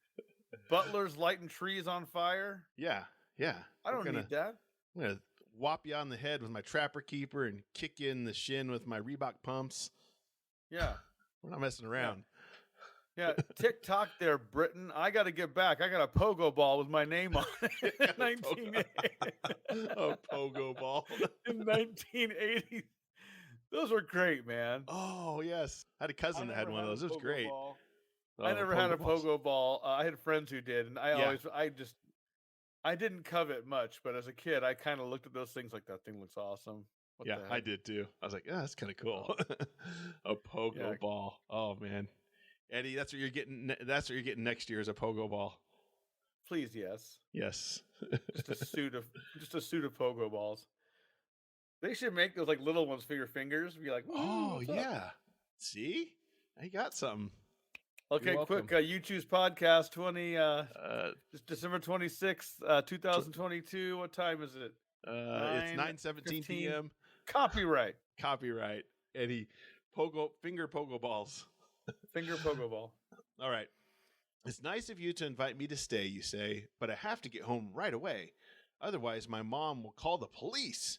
Speaker 3: butlers lighting trees on fire.
Speaker 2: Yeah.
Speaker 3: I don't need that.
Speaker 2: I'm going to whop you on the head with my Trapper Keeper and kick you in the shin with my Reebok pumps.
Speaker 3: Yeah.
Speaker 2: We're not messing around.
Speaker 3: Yeah, TikTok there, Britain. I got to get back. I got a pogo ball with my name on it.
Speaker 2: A pogo ball.
Speaker 3: In 1980. Those were great, man.
Speaker 2: Oh, yes. I had a cousin that had one of those. It was great.
Speaker 3: I never had a pogo ball. I had friends who did, and I didn't covet much, but as a kid, I kind of looked at those things like, that thing looks awesome.
Speaker 2: Yeah, I did too. I was like, yeah, that's kind of cool. A pogo ball. Oh, man. Eddie, that's what you're getting. That's what you're getting next year is a pogo ball.
Speaker 3: Please, yes.
Speaker 2: Yes.
Speaker 3: just a suit of pogo balls. They should make those like little ones for your fingers. Be like,
Speaker 2: oh yeah. See, I got something.
Speaker 3: Okay, quick. You Choose podcast 20. Just December 26th, 2022. What time is it?
Speaker 2: It's 9:17 p.m.
Speaker 3: Copyright.
Speaker 2: Eddie, finger pogo balls.
Speaker 3: Finger pogo ball.
Speaker 2: All right. It's nice of you to invite me to stay, you say, but I have to get home right away. Otherwise, my mom will call the police.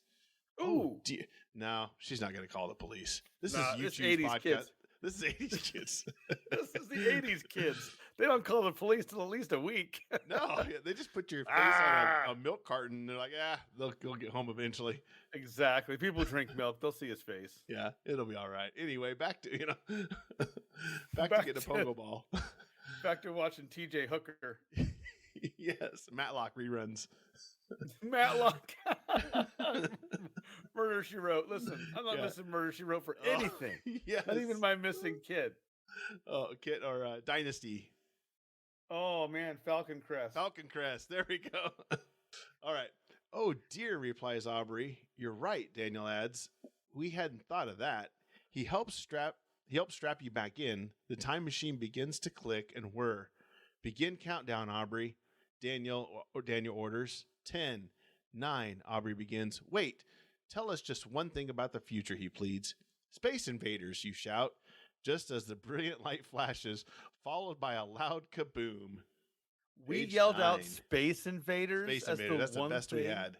Speaker 3: Ooh.
Speaker 2: Dear. No, she's not going to call the police. This is You Choose
Speaker 3: 80s
Speaker 2: podcast.
Speaker 3: Kids.
Speaker 2: This is 80s kids.
Speaker 3: This is the 80s kids. They don't call the police till at least a week.
Speaker 2: No, they just put your face on a milk carton. And they're like, they'll get home eventually.
Speaker 3: Exactly. People drink milk. They'll see his face.
Speaker 2: Yeah, it'll be all right. Anyway, back to back to getting a pogo ball.
Speaker 3: Back to watching TJ Hooker.
Speaker 2: Yes, Matlock reruns.
Speaker 3: Matlock. Murder, She Wrote. Listen, I'm not missing Murder, She Wrote for anything.
Speaker 2: Yes.
Speaker 3: Not even my missing kid.
Speaker 2: Oh, kid or Dynasty.
Speaker 3: Oh, man. Falcon Crest.
Speaker 2: There we go. All right. Oh, dear, replies Aubrey. You're right, Daniel adds. We hadn't thought of that. He helps strap you back in. The time machine begins to click and whir. Begin countdown, Aubrey. Daniel orders. 10, 9, Aubrey begins. Wait, tell us just one thing about the future, he pleads. Space invaders, you shout, just as the brilliant light flashes, followed by a loud kaboom.
Speaker 3: We yelled out Space Invaders.
Speaker 2: Space Invaders, that's the best we had.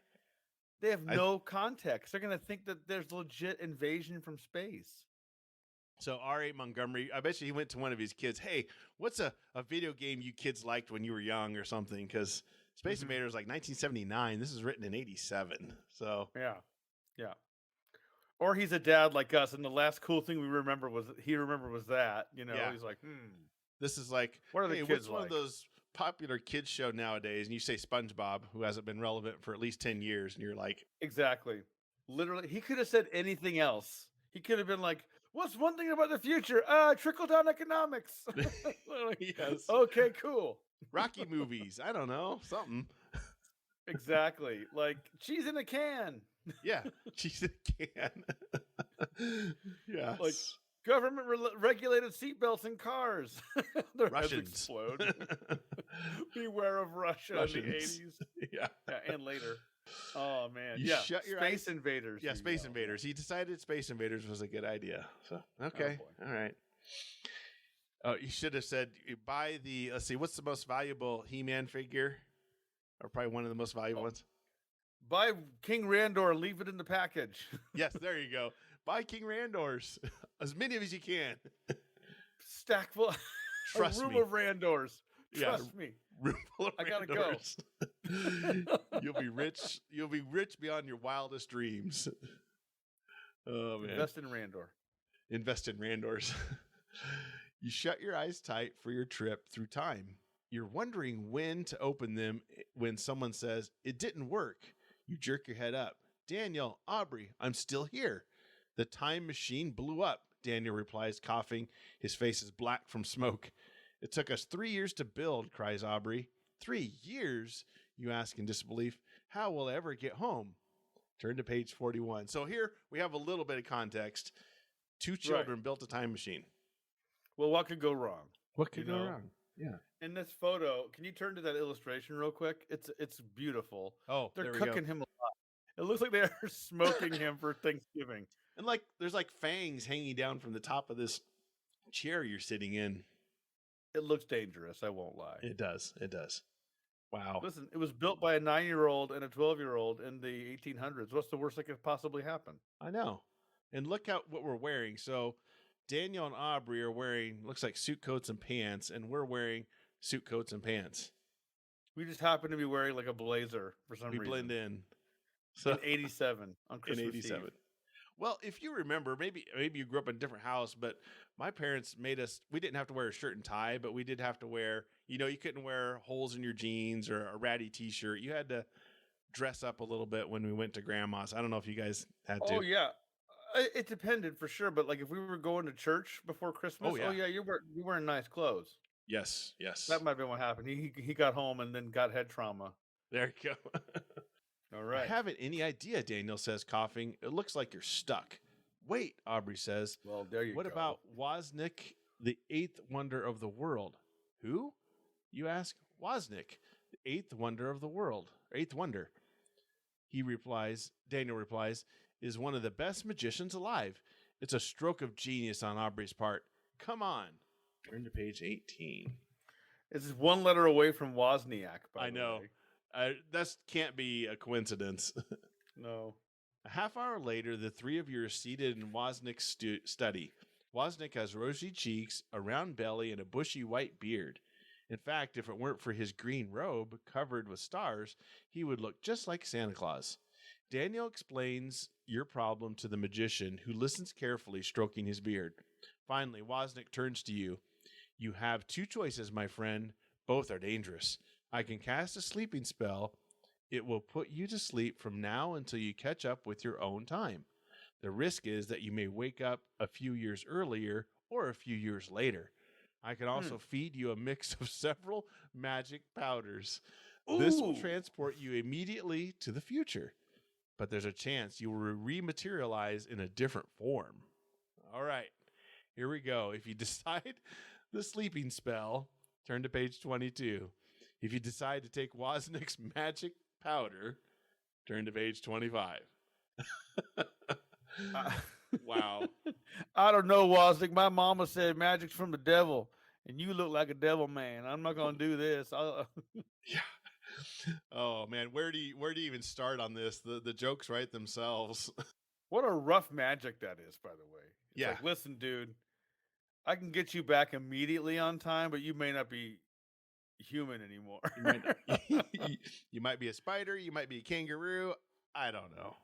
Speaker 3: They have no context. They're going to think that there's legit invasion from space.
Speaker 2: So R.A. Montgomery, I bet you he went to one of his kids. Hey, what's a video game you kids liked when you were young or something? Because Space Invaders is like 1979. This is written in 87. So
Speaker 3: yeah. Or he's a dad like us, and the last cool thing he remembered was that. He's like,
Speaker 2: This is like,
Speaker 3: what are the kids
Speaker 2: one of those popular kids show nowadays? And you say SpongeBob, who hasn't been relevant for at least 10 years, and you're like,
Speaker 3: exactly. Literally, he could have said anything else. He could have been like, what's one thing about the future? Trickle down economics.
Speaker 2: Yes.
Speaker 3: Okay, cool.
Speaker 2: Rocky movies. I don't know. Something.
Speaker 3: Exactly. Like cheese in a can.
Speaker 2: Yeah. Cheese in a can. Yeah.
Speaker 3: Like government regulated seatbelts in cars. Their
Speaker 2: Russians
Speaker 3: heads explode. Beware of Russia in the 80s.
Speaker 2: Yeah.
Speaker 3: And later. Oh man.
Speaker 2: You shut your
Speaker 3: Space
Speaker 2: eyes.
Speaker 3: Invaders.
Speaker 2: Yeah, Space Invaders. He decided Space Invaders was a good idea. So okay. All right. Oh, you should have said buy the. Let's see, what's the most valuable He-Man figure, or probably one of the most valuable ones?
Speaker 3: Buy King Randor. Leave it in the package.
Speaker 2: Yes, there you go. Buy King Randors, as many of as you can.
Speaker 3: Stack full.
Speaker 2: Trust
Speaker 3: a room
Speaker 2: me.
Speaker 3: of Randors. Trust me.
Speaker 2: Room full of
Speaker 3: I gotta
Speaker 2: Randors. You'll be rich. You'll be rich beyond your wildest dreams. Oh man!
Speaker 3: Invest in Randor.
Speaker 2: Invest in Randors. You shut your eyes tight for your trip through time. You're wondering when to open them when someone says, "It didn't work." You jerk your head up. "Daniel, Aubrey, I'm still here." "The time machine blew up," Daniel replies, coughing. His face is black from smoke. "It took us 3 years to build," cries Aubrey. 3 years? You ask in disbelief. "How will I ever get home?" Turn to page 41. So here we have a little bit of context. Two children built a time machine.
Speaker 3: Well, what could go wrong?
Speaker 2: What could go wrong? Yeah.
Speaker 3: In this photo, can you turn to that illustration real quick? It's beautiful.
Speaker 2: Oh,
Speaker 3: They're
Speaker 2: there we
Speaker 3: cooking
Speaker 2: go.
Speaker 3: him alive. It looks like they are smoking him for Thanksgiving.
Speaker 2: And like there's like fangs hanging down from the top of this chair you're sitting in.
Speaker 3: It looks dangerous, I won't lie.
Speaker 2: It does. It does. Wow.
Speaker 3: Listen, it was built by a 9-year-old and a 12-year-old in the 1800s. What's the worst that could possibly happen?
Speaker 2: I know. And look at what we're wearing. So Daniel and Aubrey are wearing, looks like suit coats and pants, and we're wearing suit coats and pants.
Speaker 3: We just happen to be wearing like a blazer for some reason.
Speaker 2: We blend in. So
Speaker 3: in 87 on Christmas
Speaker 2: in 87.
Speaker 3: Eve.
Speaker 2: Well, if you remember, maybe you grew up in a different house, but my parents made us, we didn't have to wear a shirt and tie, but we did have to wear, you couldn't wear holes in your jeans or a ratty t-shirt. You had to dress up a little bit when we went to grandma's. I don't know if you guys had to.
Speaker 3: Oh, yeah. It depended for sure, but like if we were going to church before Christmas, you're wearing nice clothes.
Speaker 2: Yes.
Speaker 3: That might have been what happened. He got home and then got head trauma.
Speaker 2: There you go.
Speaker 3: All right.
Speaker 2: I haven't any idea, Daniel says, coughing. It looks like you're stuck. Wait, Aubrey says.
Speaker 3: Well, there you go.
Speaker 2: What about Wozniak, the eighth wonder of the world? Who? You ask. Wozniak, the eighth wonder of the world. Eighth wonder. Daniel replies, is one of the best magicians alive. It's a stroke of genius on Aubrey's part. Come on. Turn to page 18.
Speaker 3: This is one letter away from Wozniak, by the
Speaker 2: know.
Speaker 3: way.
Speaker 2: That can't be a coincidence.
Speaker 3: No.
Speaker 2: A half hour later, the three of you are seated in Wozniak's study. Wozniak has rosy cheeks, a round belly, and a bushy white beard. In fact, if it weren't for his green robe covered with stars, he would look just like Santa Claus. Daniel explains your problem to the magician, who listens carefully, stroking his beard. Finally, Wozniak turns to you. You have two choices, my friend. Both are dangerous. I can cast a sleeping spell. It will put you to sleep from now until you catch up with your own time. The risk is that you may wake up a few years earlier or a few years later. I can also feed you a mix of several magic powders. Ooh. This will transport you immediately to the future. But there's a chance you will rematerialize in a different form. All right, here we go. If you decide the sleeping spell, turn to page 22. If you decide to take Wozniak's magic powder, turn to page 25. Wow.
Speaker 3: I don't know, Wozniak. My mama said magic's from the devil, and you look like a devil man. I'm not going to do this.
Speaker 2: Yeah. Oh man, where do you even start on this? The jokes write themselves.
Speaker 3: What a rough magic that is, by the way. It's
Speaker 2: yeah.
Speaker 3: Like, listen, dude, I can get you back immediately on time, but you may not be human anymore.
Speaker 2: You might be a spider. You might be a kangaroo. I don't know.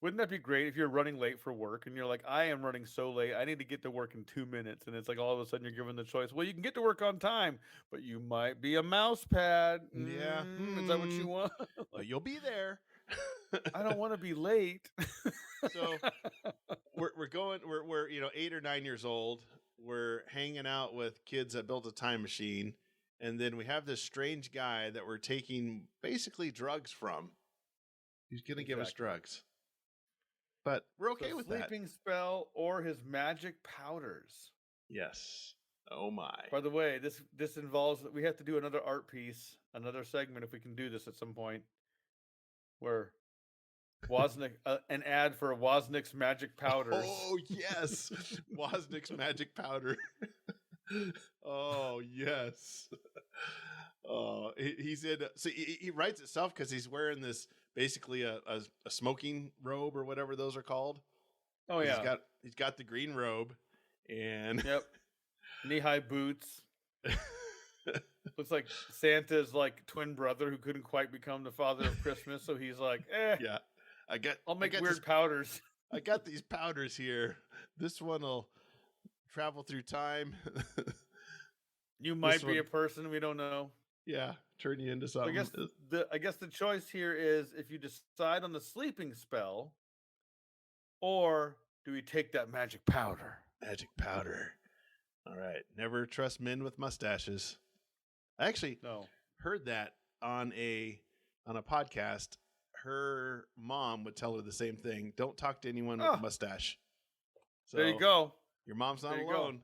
Speaker 3: Wouldn't that be great if you're running late for work and you're like, I am running so late, I need to get to work in 2 minutes. And it's like all of a sudden you're given the choice. Well, you can get to work on time, but you might be a mouse pad.
Speaker 2: Yeah.
Speaker 3: Is that what you want?
Speaker 2: Well, you'll be there.
Speaker 3: I don't want to be late.
Speaker 2: So we're 8 or 9 years old. We're hanging out with kids that built a time machine. And then we have this strange guy that we're taking basically drugs from. He's going to give us drugs. But we're okay with that.
Speaker 3: Sleeping spell or his magic powders.
Speaker 2: Yes. Oh my.
Speaker 3: By the way, this involves we have to do another art piece, another segment if we can do this at some point. Where Wozniak, an ad for Wozniak's magic powders.
Speaker 2: Oh yes, Wozniak's magic powder. Oh yes. Oh, he's in. So he writes itself because he's wearing this. Basically a smoking robe or whatever those are called.
Speaker 3: Oh yeah.
Speaker 2: He's got the green robe and
Speaker 3: yep. Knee-high boots. Looks like Santa's like twin brother who couldn't quite become the father of Christmas, so he's like,
Speaker 2: yeah. I'll
Speaker 3: make weird powders.
Speaker 2: I got these powders here. This one will travel through time.
Speaker 3: You might
Speaker 2: This
Speaker 3: be a
Speaker 2: one-
Speaker 3: person we don't know.
Speaker 2: Yeah, turn you into
Speaker 3: So
Speaker 2: something.
Speaker 3: I guess the choice here is if you decide on the sleeping spell, or do we take that magic powder?
Speaker 2: Magic powder. All right. Never trust men with mustaches. I actually
Speaker 3: No.
Speaker 2: heard that on a podcast. Her mom would tell her the same thing. Don't talk to anyone with a mustache. So
Speaker 3: There you go.
Speaker 2: your mom's not
Speaker 3: There you go.
Speaker 2: alone.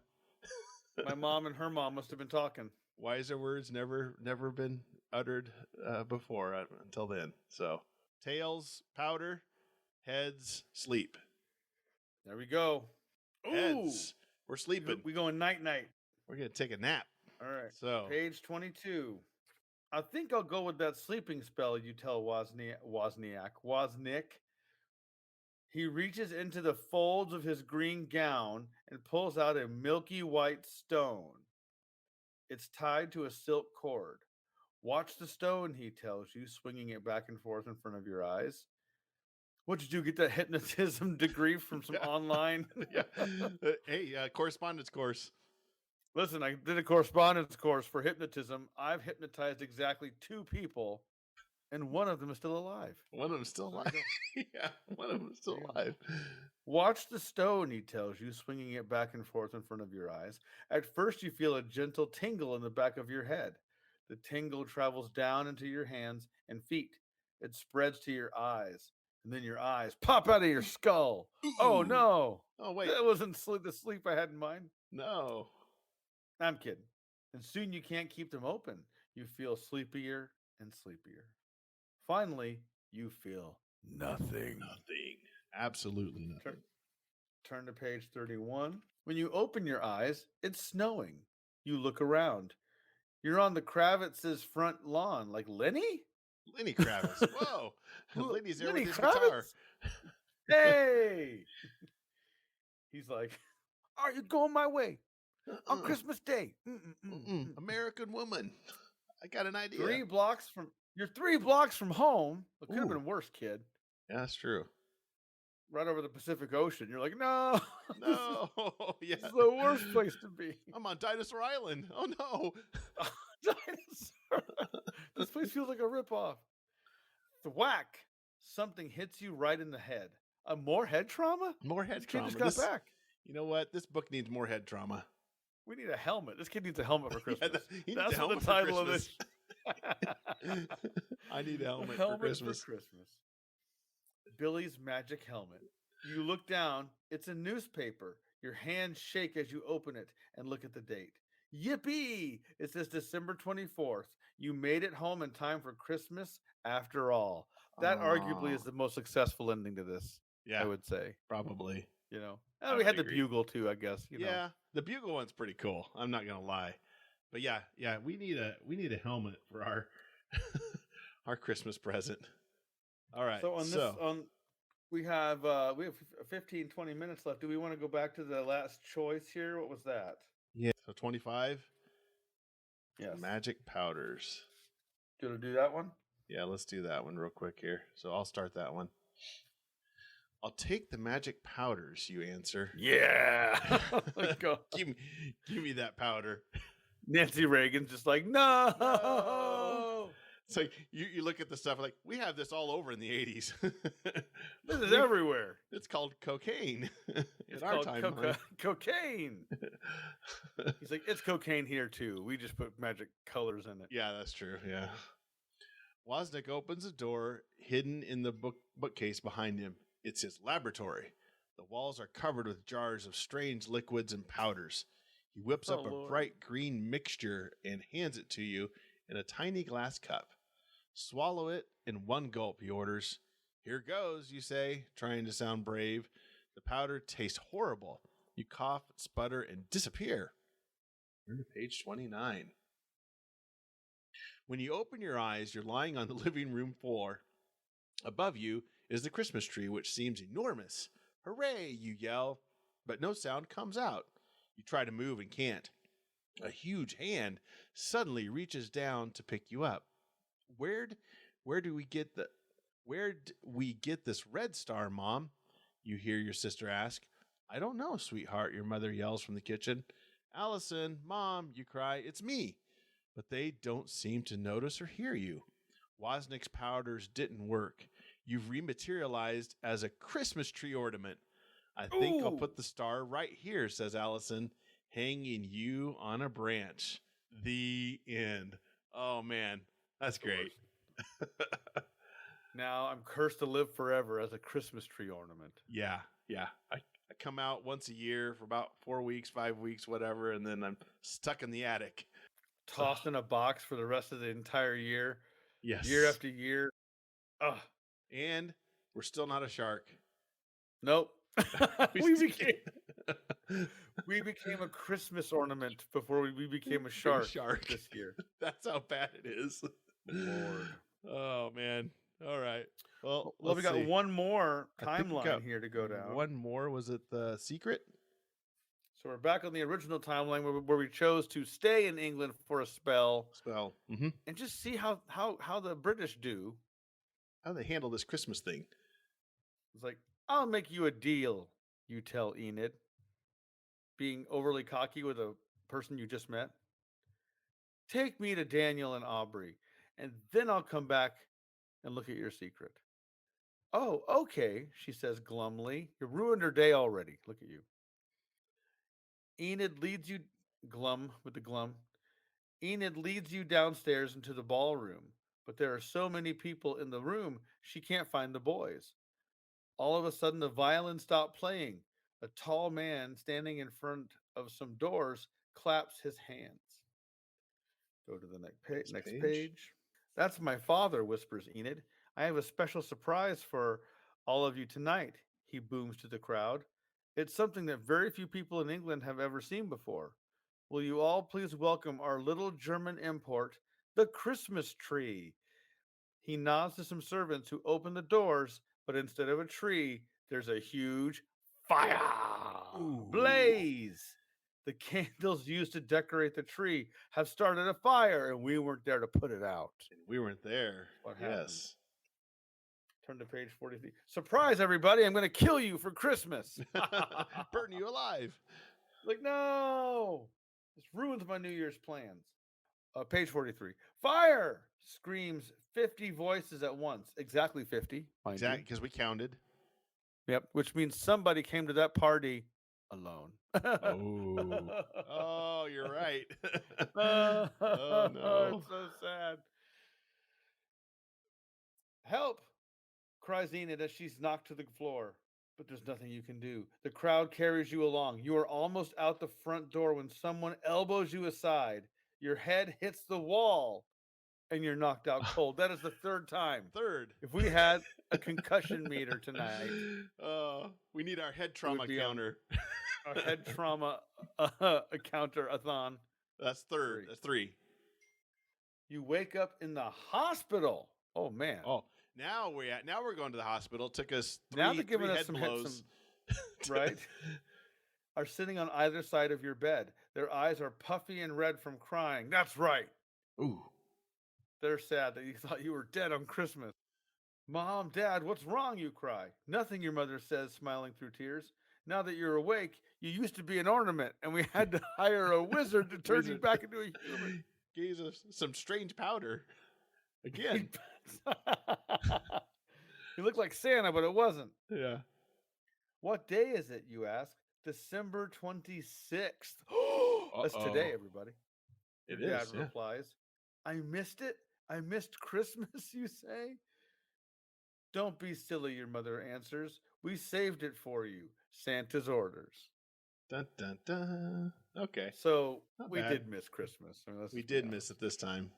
Speaker 3: My mom and her mom must have been talking.
Speaker 2: Wiser words never been uttered before until then. So tails, powder, heads, sleep.
Speaker 3: There we go. Ooh,
Speaker 2: Heads. We're sleeping.
Speaker 3: we going night night.
Speaker 2: We're gonna take a nap.
Speaker 3: All right.
Speaker 2: So
Speaker 3: Page 22. I think I'll go with that sleeping spell you tell Wozniak. He reaches into the folds of his green gown and pulls out a milky white stone. It's tied to a silk cord. Watch the stone, he tells you, swinging it back and forth in front of your eyes. What, did you get that hypnotism degree from some online?
Speaker 2: yeah. Hey, correspondence course.
Speaker 3: Listen, I did a correspondence course for hypnotism. I've hypnotized exactly 2 people, and one of them is still alive.
Speaker 2: One of them's still alive. Yeah, one of them's still alive.
Speaker 3: Watch the stone, he tells you, swinging it back and forth in front of your eyes. At first, you feel a gentle tingle in the back of your head. The tingle travels down into your hands and feet. It spreads to your eyes, and then your eyes pop out of your skull. Oh, no.
Speaker 2: Oh, wait.
Speaker 3: That wasn't the sleep I had in mind.
Speaker 2: No.
Speaker 3: I'm kidding. And soon you can't keep them open. You feel sleepier and sleepier. Finally, you feel nothing.
Speaker 2: Nothing. Absolutely nothing.
Speaker 3: Turn to page 31. When you open your eyes, it's snowing. You look around. You're on the Kravitz's front lawn. Like Lenny?
Speaker 2: Lenny Kravitz. Whoa. Lenny's there
Speaker 3: Lenny
Speaker 2: with his
Speaker 3: Kravitz?
Speaker 2: guitar.
Speaker 3: Hey! He's like, are you going my way? On Christmas Day.
Speaker 2: American woman. I got an idea.
Speaker 3: 3 blocks from home. It could have been worse, kid.
Speaker 2: Yeah, that's true.
Speaker 3: Right over the Pacific Ocean. You're like, no.
Speaker 2: No. Yeah.
Speaker 3: This is the worst place to be.
Speaker 2: I'm on Dinosaur Island. Oh no.
Speaker 3: Dinosaur. This place feels like a ripoff. Thwack. Something hits you right in the head. More head trauma?
Speaker 2: More head
Speaker 3: This kid
Speaker 2: trauma.
Speaker 3: just got back.
Speaker 2: You know what? This book needs more head trauma.
Speaker 3: We need a helmet. This kid needs a helmet for Christmas.
Speaker 2: He needs
Speaker 3: That's
Speaker 2: a helmet
Speaker 3: the title of this.
Speaker 2: I need a helmet,
Speaker 3: For
Speaker 2: Christmas.
Speaker 3: Billy's magic helmet. You look down. It's a newspaper. Your hands shake as you open it and look at the date. Yippee! It says December 24th. You made it home in time for Christmas after all. That arguably is the most successful ending to this.
Speaker 2: Yeah,
Speaker 3: I would say.
Speaker 2: probably.
Speaker 3: You know,
Speaker 2: I
Speaker 3: we had
Speaker 2: would
Speaker 3: the
Speaker 2: agree.
Speaker 3: bugle too, I guess. You know.
Speaker 2: Yeah, the bugle one's pretty cool. I'm not gonna lie, but yeah, we need a helmet for our our Christmas present. All right.
Speaker 3: So we have 15, 20 minutes left. Do we want to go back to the last choice here? What was that?
Speaker 2: Yeah. So 25.
Speaker 3: Yes.
Speaker 2: Magic powders.
Speaker 3: Do you want to do that one?
Speaker 2: Yeah, let's do that one real quick here. So I'll start that one. I'll take the magic powders, you answer.
Speaker 3: Yeah. Go.
Speaker 2: give me that powder.
Speaker 3: Nancy Reagan's just like, no.
Speaker 2: It's like you look at the stuff like we have this all over in the 80s.
Speaker 3: This is everywhere.
Speaker 2: It's called cocaine.
Speaker 3: It's
Speaker 2: our
Speaker 3: called
Speaker 2: timeline.
Speaker 3: cocaine. He's like, it's cocaine here too. We just put magic colors in it.
Speaker 2: Yeah, that's true. Yeah. Wozniak opens a door hidden in the bookcase behind him. It's his laboratory. The walls are covered with jars of strange liquids and powders. He whips up a bright green mixture and hands it to you in a tiny glass cup. Swallow it in one gulp, he orders. Here goes, you say, trying to sound brave. The powder tastes horrible. You cough, sputter, and disappear. Turn to page 29. When you open your eyes, you're lying on the living room floor. Above you is the Christmas tree, which seems enormous. Hooray, you yell, but no sound comes out. You try to move and can't. A huge hand suddenly reaches down to pick you up. Where do we get this red star, Mom? You hear your sister ask. I don't know, sweetheart, your mother yells from the kitchen. Allison, Mom, you cry, it's me. But they don't seem to notice or hear you. Wozniak's powders didn't work. You've rematerialized as a Christmas tree ornament. I think I'll put the star right here, says Allison, hanging you on a branch. The end. Oh, man. That's great.
Speaker 3: Now I'm cursed to live forever as a Christmas tree ornament.
Speaker 2: Yeah. I come out once a year for about 4 weeks, 5 weeks, whatever, and then I'm stuck in the attic.
Speaker 3: Tossed in a box for the rest of the entire year.
Speaker 2: Yes.
Speaker 3: Year after year. Ugh.
Speaker 2: And we're still not a shark.
Speaker 3: Nope. we became a Christmas ornament before we became a shark this year.
Speaker 2: That's how bad it is.
Speaker 3: Lord.
Speaker 2: Oh, man. All right. Well,
Speaker 3: we got one more timeline here to go down.
Speaker 2: One more. Was it the secret?
Speaker 3: So we're back on the original timeline where we chose to stay in England for a spell.
Speaker 2: Mm-hmm.
Speaker 3: And just see how the British do.
Speaker 2: How they handle this Christmas thing.
Speaker 3: It's like, I'll make you a deal, you tell Enid. Being overly cocky with a person you just met. Take me to Daniel and Aubrey, and then I'll come back and look at your secret. Oh, okay, she says glumly. You ruined her day already. Look at you. Enid leads you, glum with the glum. Enid leads you downstairs into the ballroom, but there are so many people in the room, she can't find the boys. All of a sudden, the violin stopped playing. A tall man standing in front of some doors claps his hands. Go to the next page. That's my father, whispers Enid. I have a special surprise for all of you tonight, he booms to the crowd. It's something that very few people in England have ever seen before. Will you all please welcome our little German import, the Christmas tree? He nods to some servants who open the doors, but instead of a tree, there's a huge fire. Ooh. Blaze. The candles used to decorate the tree have started a fire, and we weren't there to put it out.
Speaker 2: We weren't there.
Speaker 3: What happened? Turn to page 43. Surprise, everybody. I'm going to kill you for Christmas.
Speaker 2: Burn you alive.
Speaker 3: Like, no. This ruins my New Year's plans. Page 43. Fire! Screams 50 voices at once. Exactly 50.
Speaker 2: Exactly, because we counted.
Speaker 3: Yep, which means somebody came to that party alone.
Speaker 2: Oh, you're right. Oh, no.
Speaker 3: It's so sad. Help, cries Enid as she's knocked to the floor. But there's nothing you can do. The crowd carries you along. You are almost out the front door when someone elbows you aside. Your head hits the wall, and you're knocked out cold. That is the third time.
Speaker 2: Third.
Speaker 3: If we had a concussion meter tonight.
Speaker 2: We need our head trauma counter.
Speaker 3: Our head trauma counter-a-thon.
Speaker 2: That's third. That's three.
Speaker 3: You wake up in the hospital. Oh, man.
Speaker 2: Oh, now we're going to the hospital. It took us
Speaker 3: now they're giving us
Speaker 2: head blows.
Speaker 3: Right? Are sitting on either side of your bed. Their eyes are puffy and red from crying. That's right.
Speaker 2: Ooh.
Speaker 3: They're sad that you thought you were dead on Christmas. Mom, Dad, what's wrong, you cry. Nothing, your mother says, smiling through tears. Now that you're awake, you used to be an ornament, and we had to hire a wizard to turn you back into a human.
Speaker 2: Gave us some strange powder. Again.
Speaker 3: You look like Santa, but it wasn't.
Speaker 2: Yeah.
Speaker 3: What day is it, you ask? December 26th. That's today, everybody.
Speaker 2: It
Speaker 3: Dad
Speaker 2: is.
Speaker 3: replies. I missed it? I missed Christmas, you say? Don't be silly, your mother answers. We saved it for you. Santa's orders.
Speaker 2: Dun, dun, dun. Okay.
Speaker 3: So we did miss Christmas. I mean,
Speaker 2: we did miss it this time.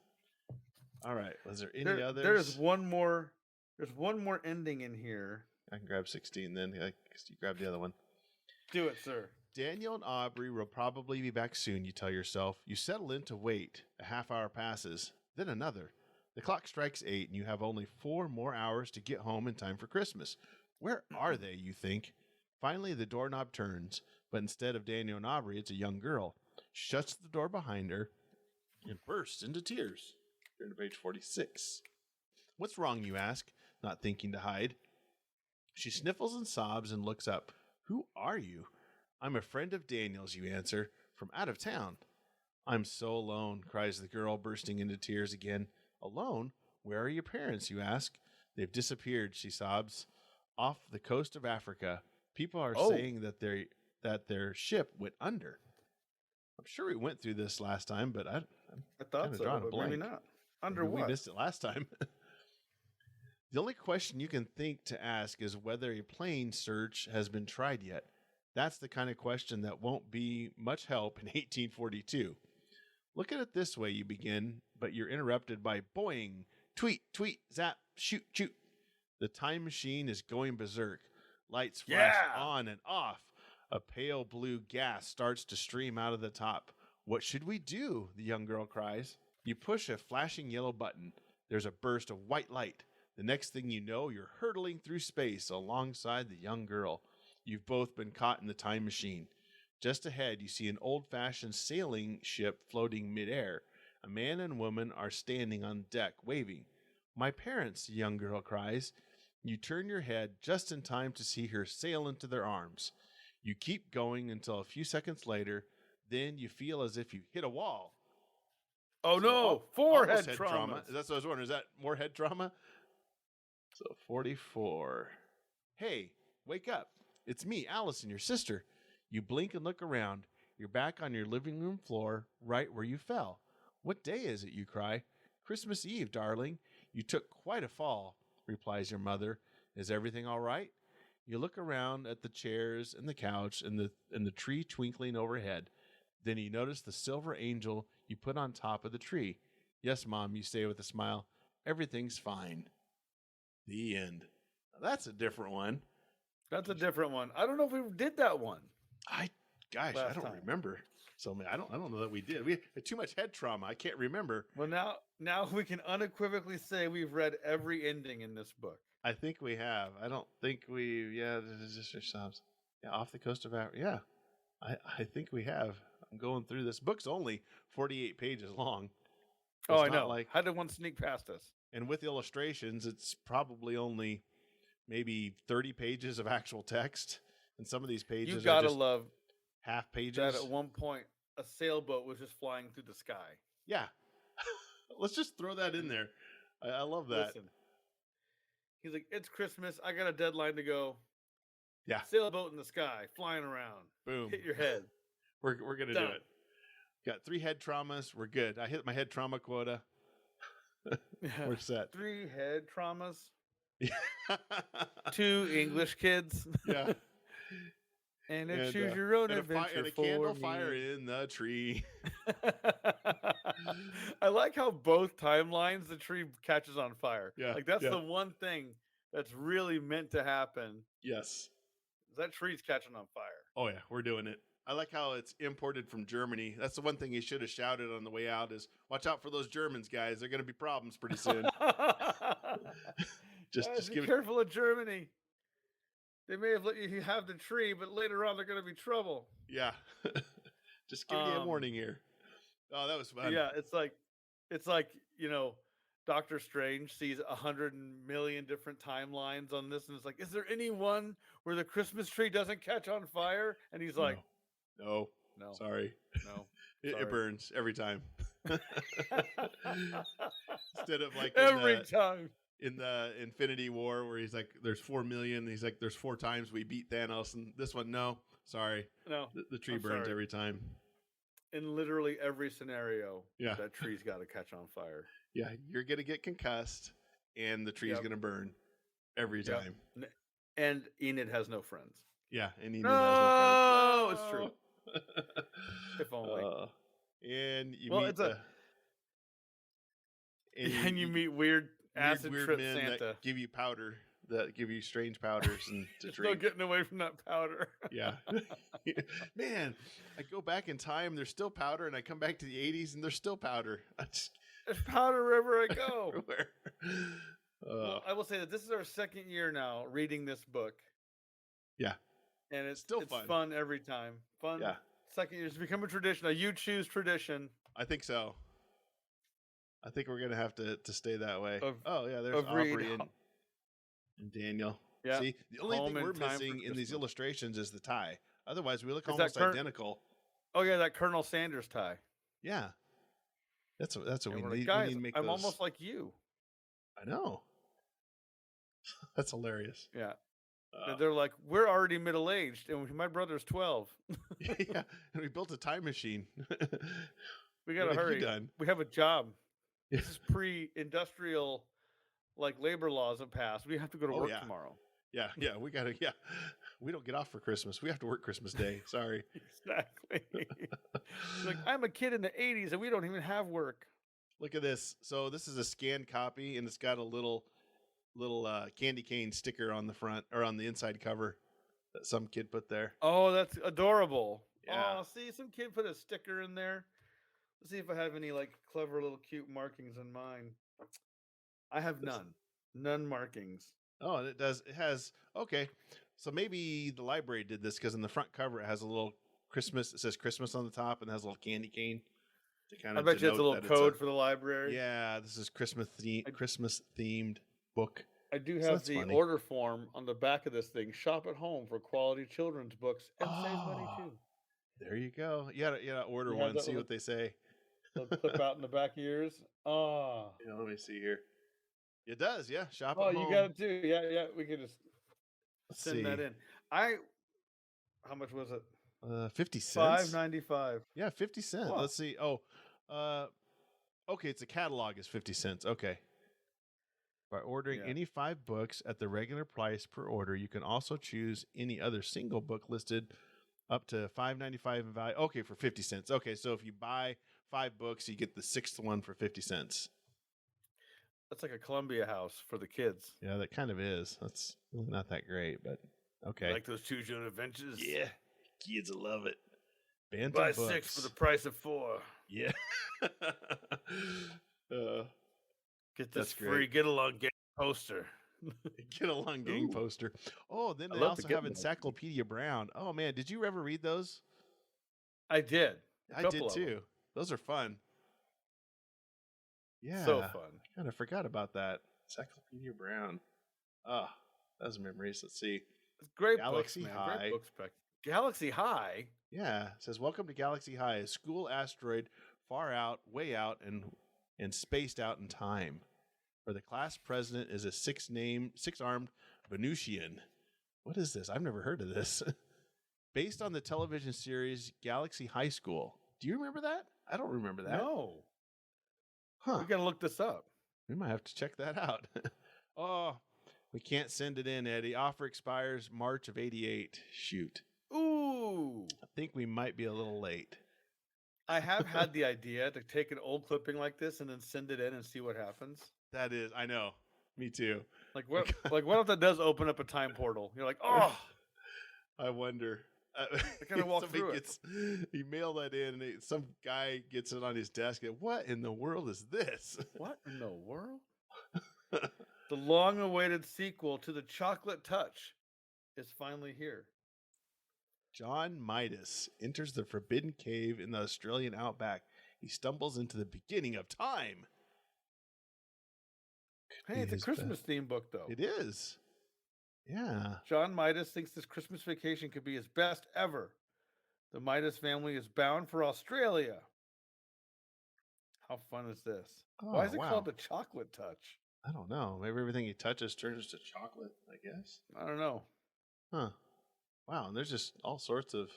Speaker 2: All right. Was there any others?
Speaker 3: There's one more ending in here.
Speaker 2: I can grab 16 then. I guess you grab the other one.
Speaker 3: Do it, sir.
Speaker 2: Daniel and Aubrey will probably be back soon, you tell yourself. You settle in to wait. A half hour passes. Then another. The clock strikes 8 and you have only 4 more hours to get home in time for Christmas. Where are they, you think? Finally, the doorknob turns, but instead of Daniel and Aubrey, it's a young girl. She shuts the door behind her and bursts into tears. Turn to page 46. What's wrong, you ask, not thinking to hide. She sniffles and sobs and looks up. Who are you? I'm a friend of Daniel's, you answer, from out of town. I'm so alone, cries the girl, bursting into tears again. Alone? Where are your parents, you ask? They've disappeared, she sobs. Off the coast of Africa. People are saying that their ship went under. I'm sure we went through this last time, but I'm
Speaker 3: thought so,
Speaker 2: drawing a
Speaker 3: but
Speaker 2: blank.
Speaker 3: maybe not. Under
Speaker 2: Maybe
Speaker 3: what?
Speaker 2: we missed it last time. The only question you can think to ask is whether a plane search has been tried yet. That's the kind of question that won't be much help in 1842. Look at it this way, you begin, but you're interrupted by boing, tweet, tweet, zap, shoot, shoot. The time machine is going berserk. Lights flash on and off. A pale blue gas starts to stream out of the top. What should we do? The young girl cries. You push a flashing yellow button. There's a burst of white light. The next thing you know, you're hurtling through space alongside the young girl. You've both been caught in the time machine. Just ahead, you see an old-fashioned sailing ship floating midair. A man and woman are standing on deck, waving. My parents, the young girl cries. You turn your head just in time to see her sail into their arms. You keep going until a few seconds later. Then you feel as if you hit a wall.
Speaker 3: Oh,
Speaker 2: So,
Speaker 3: no. Four head
Speaker 2: trauma.
Speaker 3: trauma.
Speaker 2: That's what I was wondering. Is that more head trauma? So 44. Hey, wake up. It's me, Allison, your sister. You blink and look around. You're back on your living room floor, right where you fell. What day is it, you cry? Christmas Eve, darling. You took quite a fall, replies your mother. Is everything all right? You look around at the chairs and the couch and the tree twinkling overhead. Then you notice the silver angel you put on top of the tree. Yes, Mom, you say with a smile. Everything's fine. The end. Now, that's a different one.
Speaker 3: That's a different one. I don't know if we did that one.
Speaker 2: I don't remember. So I don't know that we did. We had too much head trauma. I can't remember.
Speaker 3: Well, now we can unequivocally say we've read every ending in this book.
Speaker 2: I think we have. I don't think we. Yeah, this is just sobs. Yeah, off the coast of Africa. Yeah, I think we have. I'm going through this. Book's only 48 pages long.
Speaker 3: Oh, I know. How did one sneak past us?
Speaker 2: And with illustrations, it's probably only maybe 30 pages of actual text. And some of these pages
Speaker 3: you gotta
Speaker 2: are just
Speaker 3: love
Speaker 2: half pages.
Speaker 3: that at one point a sailboat was just flying through the sky.
Speaker 2: Yeah. Let's just throw that in there. I love that.
Speaker 3: Listen, he's like, it's Christmas. I got a deadline to go.
Speaker 2: Yeah.
Speaker 3: Sailboat in the sky, flying around.
Speaker 2: Boom.
Speaker 3: Hit your head.
Speaker 2: We're going to do it. Got 3 head traumas. We're good. I hit my head trauma quota. We're set.
Speaker 3: 3 head traumas. 2 English kids.
Speaker 2: Yeah.
Speaker 3: And choose your own adventure.
Speaker 2: And a candle fire in the tree.
Speaker 3: I like how both timelines the tree catches on fire.
Speaker 2: Yeah.
Speaker 3: Like that's the one thing that's really meant to happen.
Speaker 2: Yes.
Speaker 3: That tree's catching on fire.
Speaker 2: Oh yeah, we're doing it. I like how it's imported from Germany. That's the one thing he should have shouted on the way out is watch out for those Germans, guys. They're going to be problems pretty soon. just
Speaker 3: be careful of Germany. They may have let you have the tree, but later on they're going to be trouble.
Speaker 2: Yeah. Just give you a warning here. Oh, that was fun.
Speaker 3: Yeah, it's like, Doctor Strange sees 100 million different timelines on this, and it's like, is there any one where the Christmas tree doesn't catch on fire? And he's like,
Speaker 2: no, sorry.
Speaker 3: No.
Speaker 2: It burns every time. Instead of like
Speaker 3: every time.
Speaker 2: In the Infinity War where he's like, there's 4 million. He's like, there's 4 times we beat Thanos. And this one, no, sorry.
Speaker 3: No.
Speaker 2: The tree burns every time.
Speaker 3: In literally every scenario,
Speaker 2: yeah,
Speaker 3: that tree's got to catch on fire.
Speaker 2: Yeah, you're going to get concussed and the tree's going to burn every time.
Speaker 3: And Enid has no friends.
Speaker 2: Yeah, and Enid has no
Speaker 3: friends. It's true. If only.
Speaker 2: And you
Speaker 3: and you meet weird acid trip
Speaker 2: men
Speaker 3: Santa
Speaker 2: that give you powder, that give you strange powders and to drink.
Speaker 3: No getting away from that powder.
Speaker 2: Yeah. Man, I go back in time, there's still powder, and I come back to the 80s and there's still powder.
Speaker 3: There's powder wherever I go.
Speaker 2: Everywhere.
Speaker 3: Well, I will say that this is our 2nd year now reading this book.
Speaker 2: Yeah.
Speaker 3: And it's
Speaker 2: still
Speaker 3: fun every time. Fun.
Speaker 2: Yeah.
Speaker 3: 2nd year. It's become a tradition, a you choose tradition.
Speaker 2: I think so. I think we're going to have to stay that way. There's Aubrey and Daniel.
Speaker 3: Yeah.
Speaker 2: See, the only thing we're missing in these illustrations is the tie. Otherwise, we look
Speaker 3: Is
Speaker 2: almost
Speaker 3: that
Speaker 2: identical.
Speaker 3: Oh yeah, that Colonel Sanders tie.
Speaker 2: Yeah, that's what
Speaker 3: And
Speaker 2: we
Speaker 3: we're
Speaker 2: need.
Speaker 3: like, guys,
Speaker 2: we need to make
Speaker 3: I'm
Speaker 2: those.
Speaker 3: almost like you.
Speaker 2: I know. That's hilarious.
Speaker 3: Yeah. They're like, we're already middle aged, and my brother's 12.
Speaker 2: Yeah, and we built a time machine.
Speaker 3: We gotta
Speaker 2: What have you
Speaker 3: hurry.
Speaker 2: done?
Speaker 3: We have a job.
Speaker 2: Yeah.
Speaker 3: This is pre-industrial, like labor laws have passed. We have to go to work tomorrow.
Speaker 2: Yeah, we gotta. Yeah, we don't get off for Christmas. We have to work Christmas Day. Sorry.
Speaker 3: Exactly. Like, I'm a kid in the 80s, and we don't even have work.
Speaker 2: Look at this. So this is a scanned copy, and it's got a little candy cane sticker on the front or on the inside cover that some kid put there.
Speaker 3: Oh, that's adorable.
Speaker 2: Yeah.
Speaker 3: Oh, see, some kid put a sticker in there. Let's see if I have any like clever little cute markings on mine. I have none markings.
Speaker 2: Oh, and it has okay. So maybe the library did this because in the front cover it has a little Christmas. It says Christmas on the top and has a little candy cane. To kind
Speaker 3: I
Speaker 2: of
Speaker 3: bet you it's a
Speaker 2: denote
Speaker 3: little
Speaker 2: that
Speaker 3: code for the library.
Speaker 2: Yeah, this is Christmas themed book.
Speaker 3: I do
Speaker 2: So
Speaker 3: have
Speaker 2: that's
Speaker 3: the
Speaker 2: funny.
Speaker 3: order form on the back of this thing. Shop at home for quality children's books and save money
Speaker 2: Oh.
Speaker 3: too.
Speaker 2: There you go. You gotta order
Speaker 3: You have
Speaker 2: one,
Speaker 3: that
Speaker 2: see
Speaker 3: little-
Speaker 2: what they say.
Speaker 3: They'll clip out in the back of yours. Oh,
Speaker 2: Yeah, let me see here. It does, yeah. Shop
Speaker 3: oh,
Speaker 2: at
Speaker 3: you
Speaker 2: home.
Speaker 3: got it too. Yeah. We can just
Speaker 2: Let's
Speaker 3: send that
Speaker 2: see.
Speaker 3: in. How much was it?
Speaker 2: 50 cents.
Speaker 3: $5.95.
Speaker 2: Yeah, 50 cents.
Speaker 3: Wow.
Speaker 2: Let's see. Oh, okay. It's a catalog is 50 cents. Okay. By ordering any 5 books at the regular price per order, you can also choose any other single book listed up to $5.95 in value. Okay, for 50 cents. Okay, so if you buy 5 books, you get the 6th one for 50 cents.
Speaker 3: That's like a Columbia house for the kids.
Speaker 2: Yeah, that kind of is. That's really not that great, but okay.
Speaker 3: Like those Choose Your Own Adventures.
Speaker 2: Yeah, kids will love it. Bantam
Speaker 3: Buy
Speaker 2: books.
Speaker 3: 6 for the price of 4.
Speaker 2: Yeah.
Speaker 3: Get
Speaker 2: That's
Speaker 3: this free
Speaker 2: great.
Speaker 3: get along game poster.
Speaker 2: Get along gang
Speaker 3: Ooh.
Speaker 2: poster. Oh, then
Speaker 3: I
Speaker 2: they
Speaker 3: love
Speaker 2: also
Speaker 3: the Get
Speaker 2: have
Speaker 3: Along.
Speaker 2: Encyclopedia Brown. Oh man, did you ever read those?
Speaker 3: I did.
Speaker 2: I did too. Those are fun. Yeah.
Speaker 3: So fun.
Speaker 2: Kind of forgot about that. Encyclopedia Brown. Oh, those memories. Let's see.
Speaker 3: It's great
Speaker 2: Galaxy
Speaker 3: books, man.
Speaker 2: High.
Speaker 3: Great books back. Galaxy High.
Speaker 2: Yeah. It says, welcome to Galaxy High, a school asteroid far out, way out, and spaced out in time. Where the class president is a six-armed Venusian. What is this? I've never heard of this. Based on the television series Galaxy High School. Do you remember that? I don't remember that.
Speaker 3: No.
Speaker 2: Huh.
Speaker 3: We gotta look this up.
Speaker 2: We might have to check that out. Oh, we can't send it in, Eddie. Offer expires March of 88. Shoot.
Speaker 3: Ooh.
Speaker 2: I think we might be a little late.
Speaker 3: I have had the idea to take an old clipping like this and then send it in and see what happens.
Speaker 2: That is, I know. Me too.
Speaker 3: Like what? Like what if that does open up a time portal? You're like, oh,
Speaker 2: I wonder.
Speaker 3: I gotta walk
Speaker 2: Somebody
Speaker 3: through it.
Speaker 2: You mail that in, and some guy gets it on his desk. And what in the world is this?
Speaker 3: What in the world? The long-awaited sequel to The Chocolate Touch is finally here.
Speaker 2: John Midas enters the forbidden cave in the Australian outback. He stumbles into the beginning of time.
Speaker 3: Hey, it's a
Speaker 2: his
Speaker 3: Christmas theme book, though.
Speaker 2: It is. Yeah.
Speaker 3: John Midas thinks this Christmas vacation could be his best ever. The Midas family is bound for Australia. How fun is this? Why is it called The Chocolate Touch?
Speaker 2: I don't know. Maybe everything he touches turns to chocolate, I guess.
Speaker 3: I don't know.
Speaker 2: Huh. Wow. And there's just all sorts of.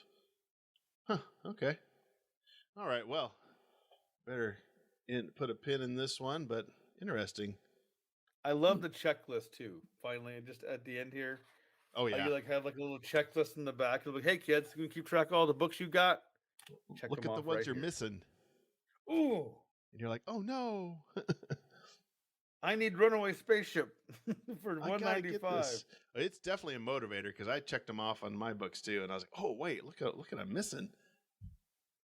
Speaker 2: Huh. Okay. All right. Well, better put a pin in this one, but interesting.
Speaker 3: I love the checklist too. Finally, just at the end here,
Speaker 2: Oh, yeah.
Speaker 3: you like have like a little checklist in the back. It'll be like, hey kids, you can keep track of all the books you got. Check
Speaker 2: Look
Speaker 3: them
Speaker 2: at the
Speaker 3: off
Speaker 2: ones
Speaker 3: right
Speaker 2: you're
Speaker 3: here.
Speaker 2: missing.
Speaker 3: Ooh,
Speaker 2: And you're like, oh, no.
Speaker 3: I need Runaway Spaceship for
Speaker 2: I gotta get
Speaker 3: $195.
Speaker 2: this. It's definitely a motivator because I checked them off on my books too, and I was like, "Oh wait, look at I'm missing.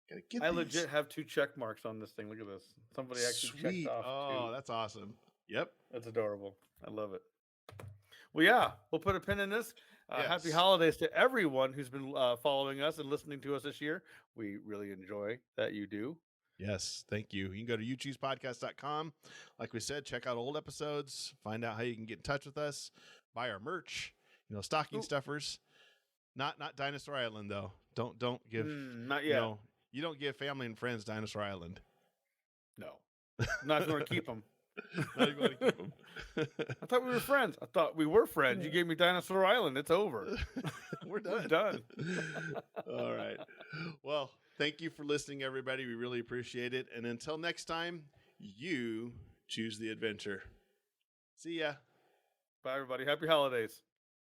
Speaker 2: Gotta get
Speaker 3: I
Speaker 2: these.
Speaker 3: legit have 2 check marks on this thing. Look at this. Somebody actually
Speaker 2: Sweet.
Speaker 3: checked off.
Speaker 2: Oh,
Speaker 3: 2.
Speaker 2: that's awesome. Yep.
Speaker 3: That's adorable. I love it. Well, yeah, we'll put a pin in this. Happy
Speaker 2: Yes.
Speaker 3: holidays to everyone who's been following us and listening to us this year. We really enjoy that you do.
Speaker 2: Yes, thank you. You can go to youchoosepodcast.com. Like we said, check out old episodes, find out how you can get in touch with us, buy our merch, stocking
Speaker 3: Ooh.
Speaker 2: stuffers. Not Dinosaur Island though. Don't give
Speaker 3: Not
Speaker 2: you
Speaker 3: yet.
Speaker 2: know, you don't give family and friends Dinosaur Island.
Speaker 3: No. I'm not going to keep them.
Speaker 2: Not even going to keep them.
Speaker 3: I thought we were friends. I thought we were friends. You gave me Dinosaur Island. It's over.
Speaker 2: We're done.
Speaker 3: We're done.
Speaker 2: All right. Well, thank you for listening, everybody. We really appreciate it. And until next time, you choose the adventure. See ya.
Speaker 3: Bye, everybody. Happy holidays.